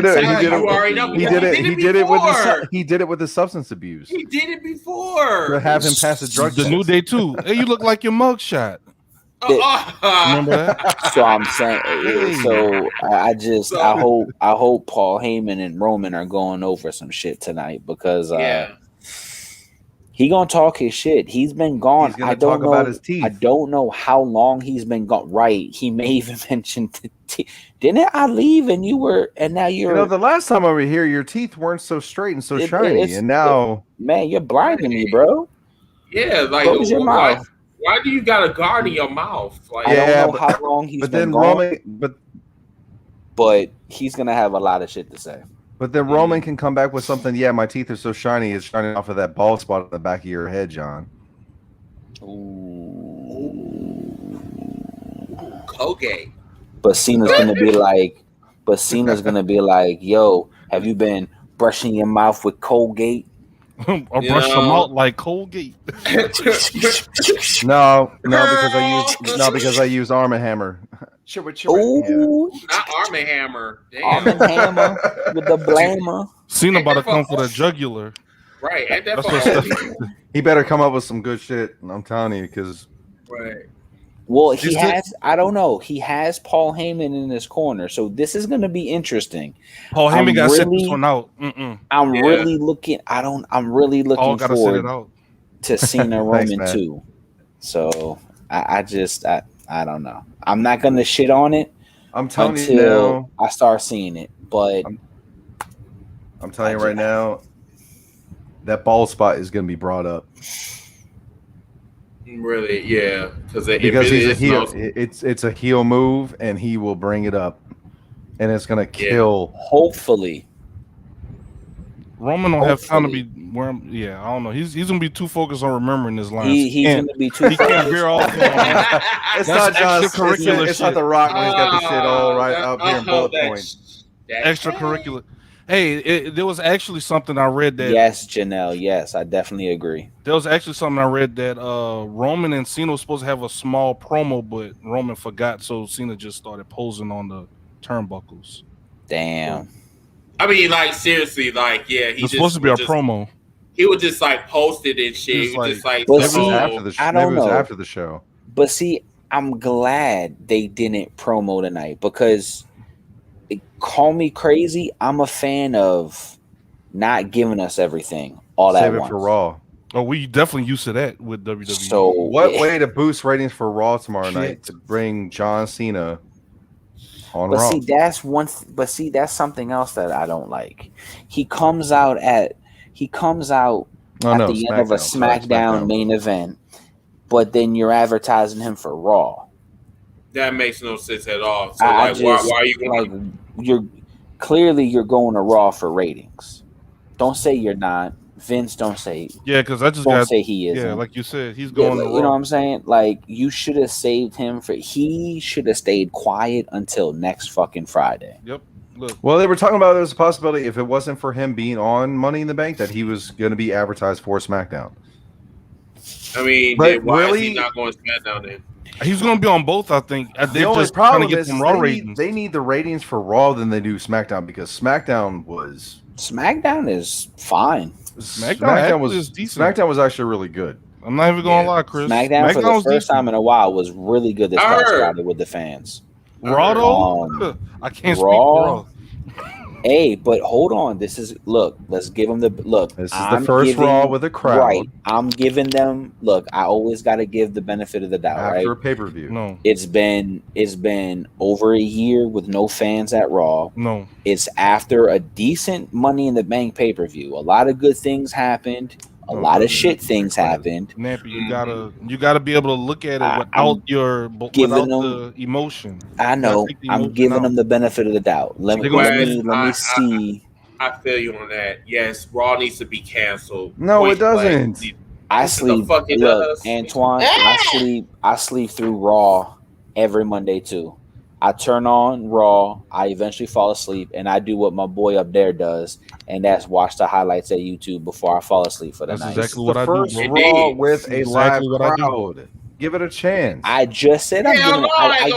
did it with the substance abuse. He did it before. To have him pass a drug test. The New Day too. Hey, you look like your mugshot. Remember that? So I'm saying. So I hope Paul Heyman and Roman are going over some shit tonight, because he gonna talk his shit. He's been gone. I don't know about his teeth. I don't know how long he's been gone. Right? He may even mention didn't I leave and now you're. You know, the last time over here, your teeth weren't so straight and so shiny, and now, man, you're blinding me, bro. Yeah, like close your mouth. Why do you got a guard in your mouth? Like, I don't know how long he's been gone. But he's gonna have a lot of shit to say. But then Roman can come back with something. Yeah, my teeth are so shiny; it's shining off of that bald spot on the back of your head, John. Colgate. But Cena's gonna be like, "Yo, have you been brushing your mouth with Colgate?" Or brush them out like Colgate. No, because I use Arm & Hammer. Ooh, not Arm & Hammer. Damn. Arm & Hammer with the blamer. Cena about to come for the jugular. Right. He better come up with some good shit. I'm telling you, because Well, he has. I don't know. He has Paul Heyman in his corner, so this is going to be interesting. Paul Heyman got to set this one out. I'm really looking. I'm really looking forward to Cena Roman too. So I don't know. I'm not going to shit on it. I'm telling you now. I start seeing it, but I'm telling you right now, that ball spot is going to be brought up. Really, yeah, because he's a heel. It's a heel move, and he will bring it up, and it's going to kill. Hopefully, Roman don't have time to be where. I don't know. He's going to be too focused on remembering his lines. He's going to be too. He can't veer off. It's not extracurricular. It's not The Rock when he's got the shit all right up here in bullet points. Extracurricular. Hey, there was actually something I read that. Yes, Janelle. Yes, I definitely agree. There was actually something I read that Roman and Cena were supposed to have a small promo, but Roman forgot, so Cena just started posing on the turnbuckles. Damn. I mean, like seriously, like it's supposed to be a promo. He would just like post it and shit. He was just like, I don't know. After the show. But see, I'm glad they didn't promo tonight because. Call me crazy. I'm a fan of not giving us everything all at once. Save it for Raw. Oh, we definitely used to that with WWE. So what way to boost ratings for Raw tomorrow night to bring John Cena on Raw? See, that's one. But that's something else that I don't like. He comes out at the end of a SmackDown main event, but then you're advertising him for Raw. That makes no sense at all. So why are you like? You're going to Raw for ratings. Don't say you're not. Vince, don't say. Yeah, because I just don't say he is. Yeah, like you said, he's going to Raw. You know what I'm saying? Like you should have saved him he should have stayed quiet until next fucking Friday. Yep. Look. Well, they were talking about there's a possibility if it wasn't for him being on Money in the Bank that he was going to be advertised for SmackDown. I mean, why is he not going SmackDown then? He's going to be on both, I think. The only problem is they need the ratings for Raw than they do SmackDown because SmackDown is fine. SmackDown was decent. SmackDown was actually really good. I'm not even going to lie, Chris. SmackDown for the first time in a while was really good this past Friday with the fans. Raw though? I can't speak Raw. Hey, but hold on. Let's give them the look. This is the first Raw with a crowd. Right. I'm giving them I always got to give the benefit of the doubt, after a pay-per-view. No. It's been over a year with no fans at Raw. No. It's after a decent Money in the Bank pay-per-view. A lot of good things happened. A lot of shit things happened. Nappy, you gotta be able to look at it without the emotion. I know. I'm giving them the benefit of the doubt. Let me see. I feel you on that. Yes, Raw needs to be canceled. No, it doesn't. I sleep. Look, Antoine. I sleep through Raw every Monday too. I turn on Raw, I eventually fall asleep, and I do what my boy up there does, and that's watch the highlights at YouTube before I fall asleep for the night. That's exactly what I do. First Raw with a live crowd. Give it a chance. I just said I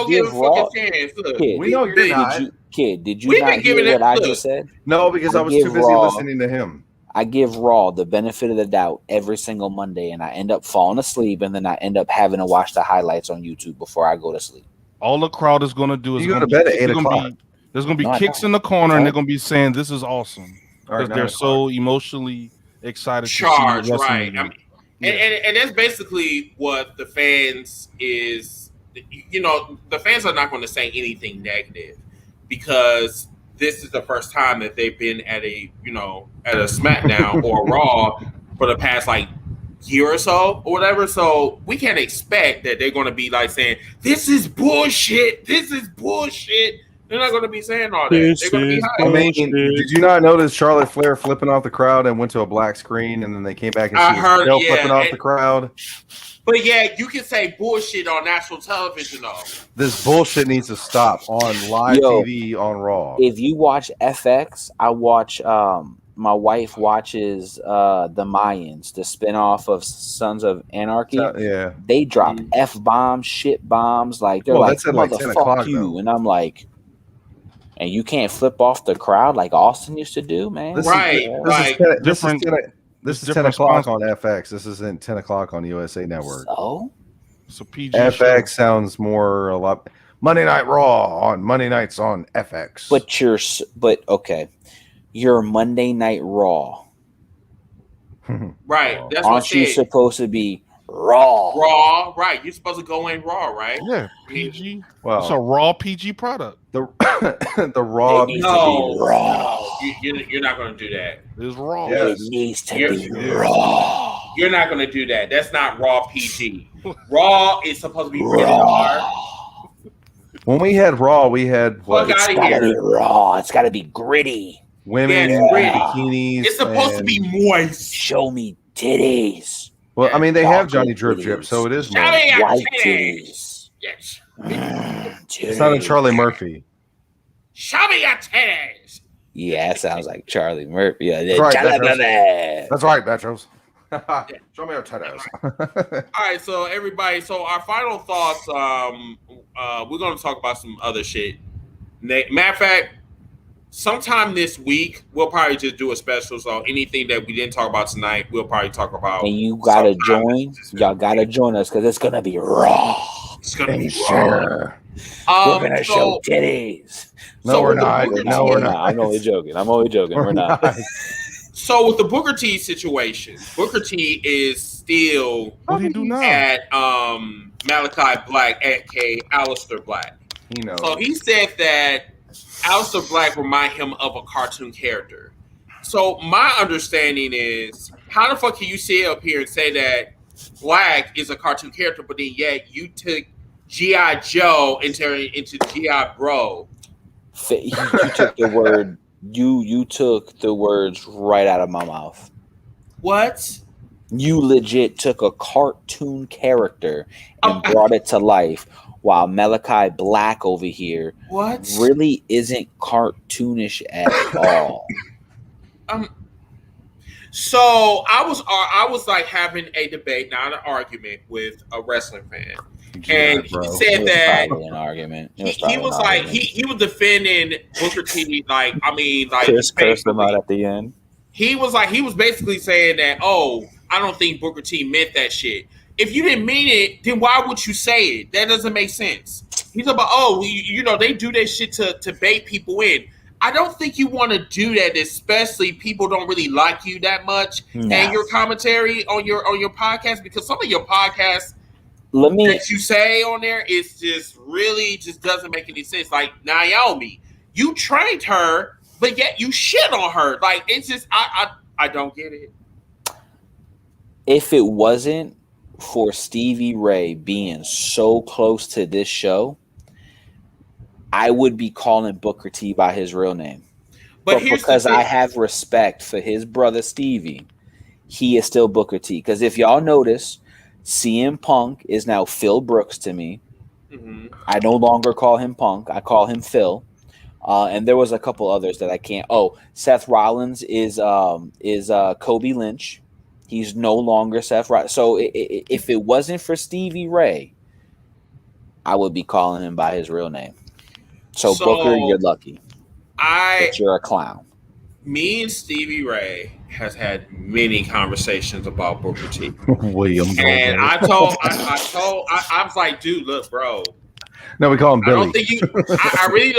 give Raw. Kid, we know you're not. Did you not hear what I just said? No, because I was too busy listening to him. I give Raw the benefit of the doubt every single Monday, and I end up falling asleep, and then I end up having to watch the highlights on YouTube before I go to sleep. All the crowd is going to do is go to bed at 8 o'clock. There's going to be kicks in the corner, and they're going to be saying, "This is awesome," because they're so emotionally excited. Charged, right? I mean, and that's basically what the fans is. You know, the fans are not going to say anything negative because this is the first time that they've been at a SmackDown or Raw for the past year or so or whatever. So we can't expect that they're going to be saying, "This is bullshit. This is bullshit." They're not going to be saying all that. They're going to be high. I mean, did you not notice Charlotte Flair flipping off the crowd and went to a black screen, and then they came back and she was still flipping off the crowd? But yeah, you can say bullshit on national television though. This bullshit needs to stop on live TV on Raw. If you watch FX, I watch. My wife watches the Mayans, the spinoff of Sons of Anarchy. Yeah, they drop F-bombs, shit bombs. They're motherfuck you, though. And I'm like, and you can't flip off the crowd like Austin used to do, man. This is 10 o'clock on FX. This isn't 10 o'clock on USA Network. So It's a PG FX show. sounds more a lot. Monday Night Raw on Monday nights on FX. But okay, your Monday Night Raw. Right. That's Aren't what I you said. supposed to be raw? Raw, right? You're supposed to go in raw, right? Yeah, PG. Well, it's a raw PG product. The Raw. It needs to be raw. No, you're not going to do that. It's raw. It needs to be Yeah. raw. You're not going to do that. That's not raw PG. Raw is supposed to be rated R. When we had Raw, we had what? Fuck It's outta gotta here. be raw. It's gotta be gritty. Women Yeah, in gritty. bikinis. It's supposed to be moist. Show me titties. Well, I mean, they have Chocolate Johnny Drip Drip, titties. so it is Show more. me your White titties. titties. Yes. It's not a Charlie Murphy. Show me your titties. Yeah, that sounds like Charlie Murphy. Yeah, That's right, Charlie Metros. Murphy. That's right, Metros. Show me your titties. All right, so everybody, so our final thoughts. We're going to talk about some other shit. Matter of fact, sometime this week we'll probably just do a special. So anything that we didn't talk about tonight, we'll probably talk about. And you gotta sometime join. this week. Y'all gotta join us because it's gonna be raw. It's gonna be Sure. We're gonna show titties. No, we're with the not. Booker No, T- we're not. I'm only joking. We're not. So with the Booker T situation, Booker T is still What do you do now? at Malachi Black, aka Aleister Black. He knows. So he said that Aleister Black remind him of a cartoon character. So my understanding is, how the fuck can you sit up here and say that Black is a cartoon character, but then yet you took G.I. Joe and turned it into G.I. Bro? You took the word. You took the words right out of my mouth. What? You legit took a cartoon character and brought it to life, while Malachi Black over here What? really isn't cartoonish at all. So I was like having a debate, not an argument, with a wrestling fan, and he said It that was probably an argument. he was like he was defending Booker T, like Chris cursed him out at the end. He was basically saying that, oh, I don't think Booker T meant that shit. If you didn't mean it, then why would you say it? That doesn't make sense. He's about, oh, you know, they do that shit to bait people in. I don't think you want to do that, especially people don't really like you that much and your commentary on your podcast, because some of your podcasts that you say on there is just really just doesn't make any sense. Like Naomi, you trained her, but yet you shit on her. Like it's just I don't get it. If it wasn't for Stevie Ray being so close to this show, I would be calling Booker T by his real name. But because I have respect for his brother Stevie, he is still Booker T. Because if y'all notice, CM Punk is now Phil Brooks to me. Mm-hmm. I no longer call him Punk. I call him Phil. And there was a couple others that I can't. Oh, Seth Rollins is Kobe Lynch. He's no longer Seth Rollins. So if it wasn't for Stevie Ray, I would be calling him by his real name. So Booker, you're lucky. But you're a clown. Me and Stevie Ray has had many conversations about Booker T. William. And I was like, dude, look, bro. No, we call him Billy. I really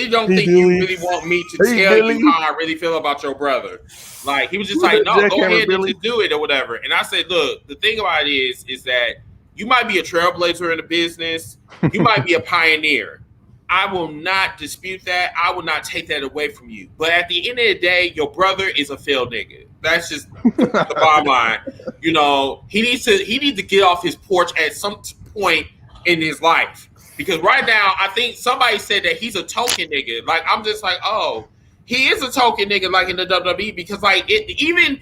don't think you really want me to tell you how I really feel about your brother. Like he was just like, no, go ahead and just do it or whatever. And I said, look, the thing about it is that you might be a trailblazer in the business. You might be a pioneer. I will not dispute that. I will not take that away from you. But at the end of the day, your brother is a failed nigga. That's just the bottom line. You know, he needs to get off his porch at some point in his life. Because right now, I think somebody said that he's a token nigga. Like, I'm just like, oh, he is a token nigga, like in the WWE. Because like even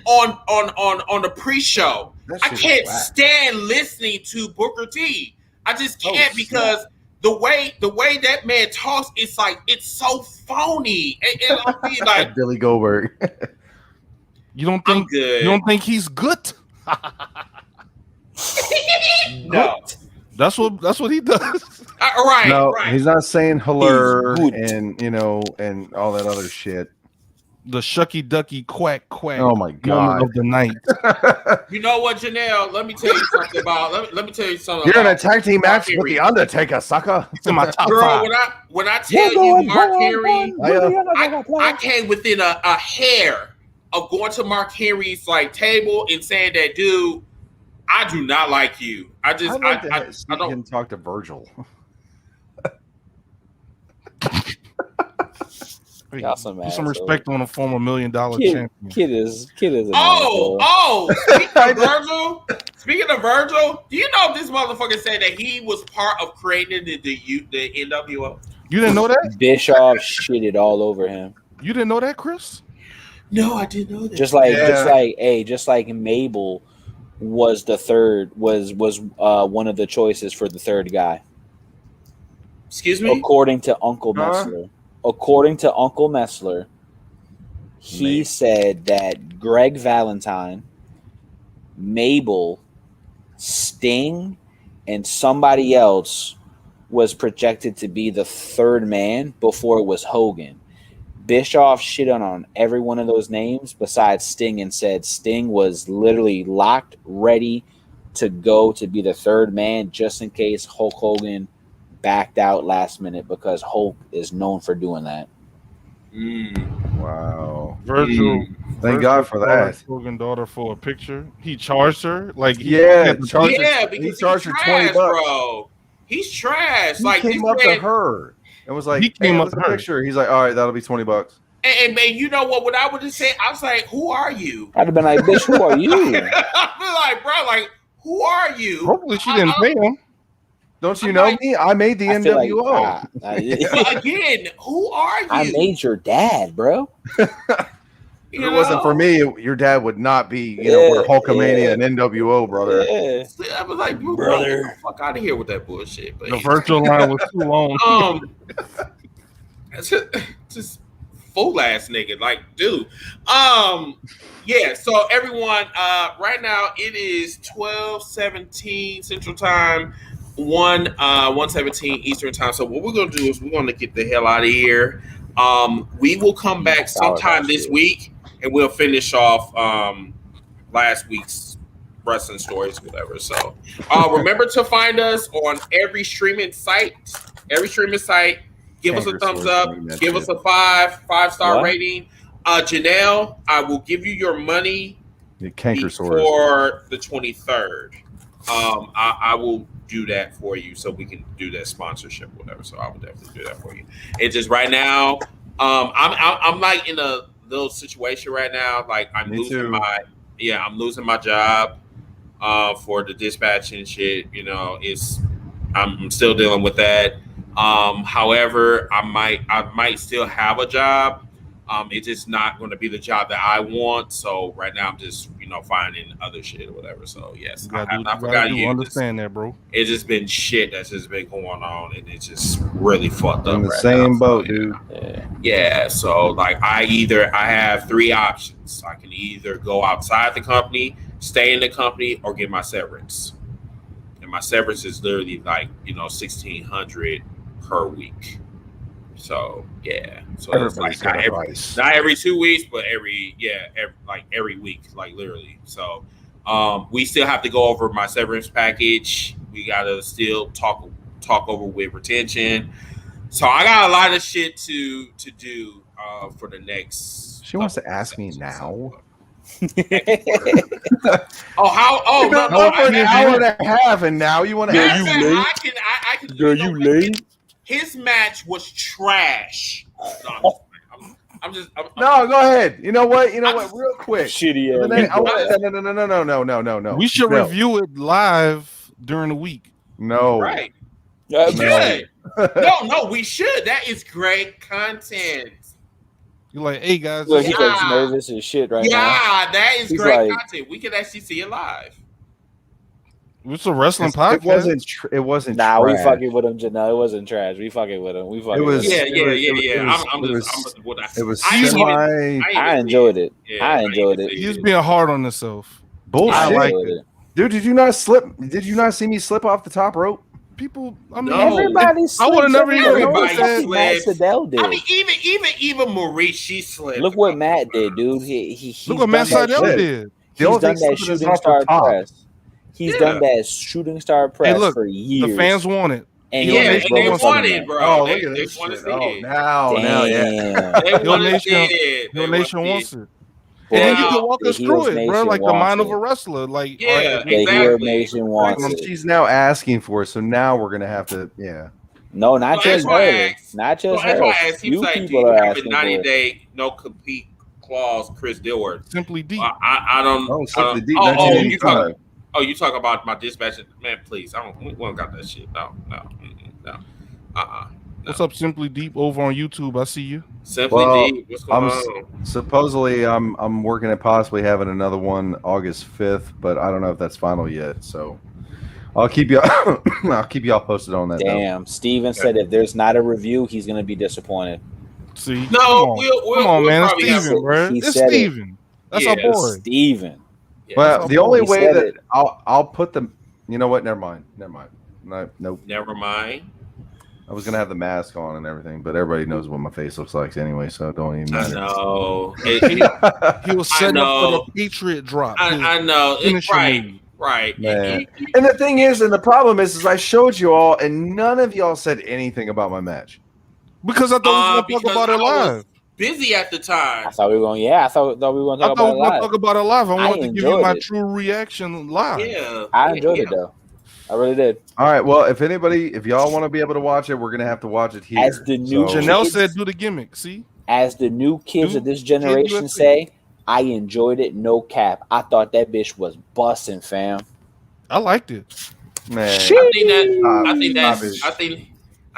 on the pre-show, I can't stand listening to Booker T. I just can't because the way that man talks, it's like it's so phony. And I mean, like Billy Goldberg. You don't think he's good? No. That's what he does. Right. No, right. he's not saying hello and and all that other shit. the shucky ducky quack. Oh my god! Of the night. You know what, Janelle? Let me tell you something about. Let me tell you something. You're in a tag team match with the Undertaker, sucker. It's in my top Girl, five. when I tell you Mark Henry, I came within a hair of going to Mark Henry's like table and saying that, dude, I do not like you. I don't talk to Virgil. Got some respect on a former $1 million champion. Kid is. Speaking of Virgil, do you know this motherfucker said that he was part of creating the NWO? You didn't know that? Bischoff shitted all over him. You didn't know that, Chris? No, I didn't know that. Just like Mabel was the third was one of the choices for the third guy. Excuse me? According to Uncle Messler, he said that Greg Valentine, Mabel, Sting, and somebody else was projected to be the third man before it was Hogan. Bischoff shit on every one of those names besides Sting and said Sting was literally locked, ready to go to be the third man just in case Hulk Hogan backed out last minute, because Hulk is known for doing that. Wow. Virgil. Thank God for that. Hogan daughter for a picture. He charged her he charged her $20, bro. He's trash. He came up to her and was like, he came up to her picture. He's like, all right, that'll be $20. And man, you know what I would have said? I was like, who are you? I'd have been like, bitch, who are you? I'd be like, bro, like, who are you? Hopefully she didn't pay him. Don't you know me? I made the NWO. But again, who are you? I made your dad, bro. If it wasn't for me, your dad would not be, we're Hulkamania and NWO, brother. Yeah. I was like, brother, get the fuck out of here with that bullshit. But the virtual line was too long. Just full ass nigga, like, dude. Yeah. So everyone, right now it is 12:17 Central Time. 1:17 Eastern Time. So what we're gonna do is we're gonna get the hell out of here. We will come back sometime this week and we'll finish off last week's wrestling stories, whatever. So remember to find us on every streaming site. Give us a thumbs up. Give us a 5-star rating. Janelle, I will give you your money for the 23rd. I will do that for you so we can do that sponsorship, whatever. So I will definitely do that for you. It's just right now, I'm like in a little situation right now. Like I'm losing my job for the dispatch and shit. I'm still dealing with that. However, I might still have a job. It's just not going to be the job that I want. So right now I'm just, finding other shit or whatever. So yes, I have not forgotten you. Understand that, bro. It's just been shit that's just been going on, and it's just really fucked up. In the same boat, dude. Yeah. So like I have three options. I can either go outside the company, stay in the company, or get my severance. And my severance is literally like $1,600 per week. So yeah, so it's like not every 2 weeks, but every week, like literally. So we still have to go over my severance package. We gotta still talk over with retention. So I got a lot of shit to do for the next. She wants to ask me now. An hour and a half, and now you want to? Girl, you late? His match was trash. No, go ahead. You know what? Real quick. Shitty. No. We should review it live during the week. No. Right. No, we should. That is great content. You're like, hey guys. Look, he's nervous as shit right now. Yeah, that is great content. We could actually see it live. It's a wrestling podcast. It wasn't. Nah, trash. we fucking with him, Janelle. It wasn't trash. We fucking with him. I enjoyed it. I enjoyed it. He's being hard on himself. Bullshit. I like it. Dude, did you not slip? Did you not see me slip off the top rope? People, I mean, everybody I would have never even Everybody noticed that. Matt Sydal did. I mean, even Maurice, she slipped. Look what Matt did, dude. He's Look what Matt Sydal did. He's done that shooting star press. He's done that shooting star press for years. The fans want it. And they want it, bro. Oh, look at this shit. Now, yeah. Hill Nation wants it. And then you can walk us through it, bro, like the mind of a wrestler. Like, the Hill Nation wants it. She's now asking for it, so now we're gonna have to, No, not just her. Not just her. You people are asking 90-day no compete clause. Chris Dilworth. Simply Deep. I don't. Oh, Simply Deep. You talk about my dispatch, man. Please, we don't got that shit. No. What's up, Simply Deep over on YouTube? I see you. Simply Deep. What's going on? Supposedly, I'm working at possibly having another one August 5th, but I don't know if that's final yet. So I'll keep you. I'll keep y'all posted on that. Damn, Steven said if there's not a review, he's gonna be disappointed. See, no, come on, man. It's Steven, bro. It's Steven. That's our boy. Steven. Well, the only way that I'll put them. You know what? Never mind. Nope. Never mind. I was gonna have the mask on and everything, but everybody knows what my face looks like anyway, so it don't even matter. I know. He was setting up for the Patriot drop. I know. It's right. Man. And the thing is, and the problem is I showed you all, and none of y'all said anything about my match. Because I thought we were gonna talk about it live. Busy at the time. I thought we were going. Yeah, I thought we were going to talk about it live. I wanted to give you my true reaction live. Yeah, I enjoyed it though. I really did. All right. Well, if y'all want to be able to watch it, we're gonna have to watch it here. As the new Janelle said, do the gimmick. See, as the new kids of this generation say, I enjoyed it. No cap. I thought that bitch was busting, fam. I liked it. Man, I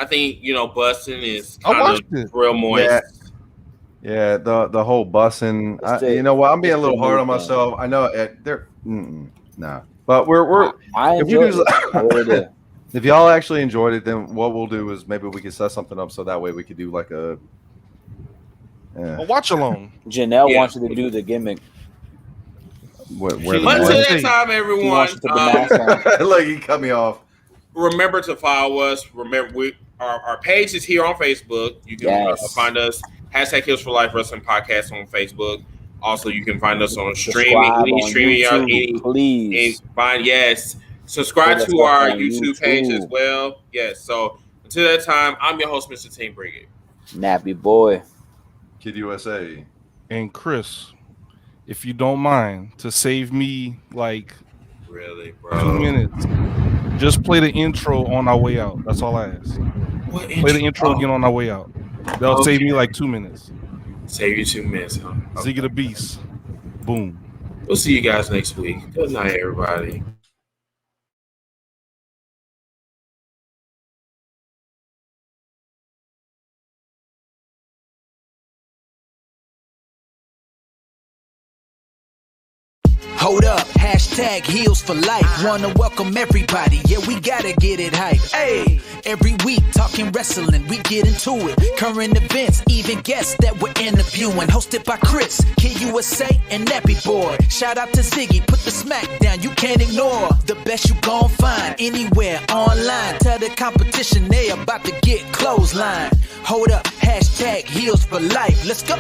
think busting is kind of real moist. Yeah, the whole bussing. You know what? I'm being a little hard on myself. I know they're nah, but we're. I enjoyed it. If y'all actually enjoyed it, then what we'll do is maybe we can set something up so that way we could do like a watch along. Janelle wants you to do the gimmick. Until that time, everyone. Look, he cut me off. Remember to follow us. Remember, our page is here on Facebook. You can find us. #Heels for Life Wrestling Podcast on Facebook. Also, you can find us on streaming. Please. Subscribe to our YouTube page as well. Yes. So until that time, I'm your host, Mr. Team Brigade. Nappy Boy. Kid USA. And Chris, if you don't mind, to save me like really, bro, 2 minutes, just play the intro on our way out. That's all I ask. Play the intro again on our way out. That'll save me like 2 minutes. Save you 2 minutes, huh? Ziggy the Beast. Boom. We'll see you guys next week. Good night, everybody. Hold up, #Heels for Life. Wanna welcome everybody, yeah, we gotta get it hype. Hey, every week talking wrestling, we get into it. Current events, even guests that we're interviewing. Hosted by Chris, Kid USA, and Nappy Boy. Shout out to Ziggy, put the smack down, you can't ignore. The best you gon' find anywhere online. Tell the competition they about to get clothesline. Hold up, #Heels for Life. Let's go.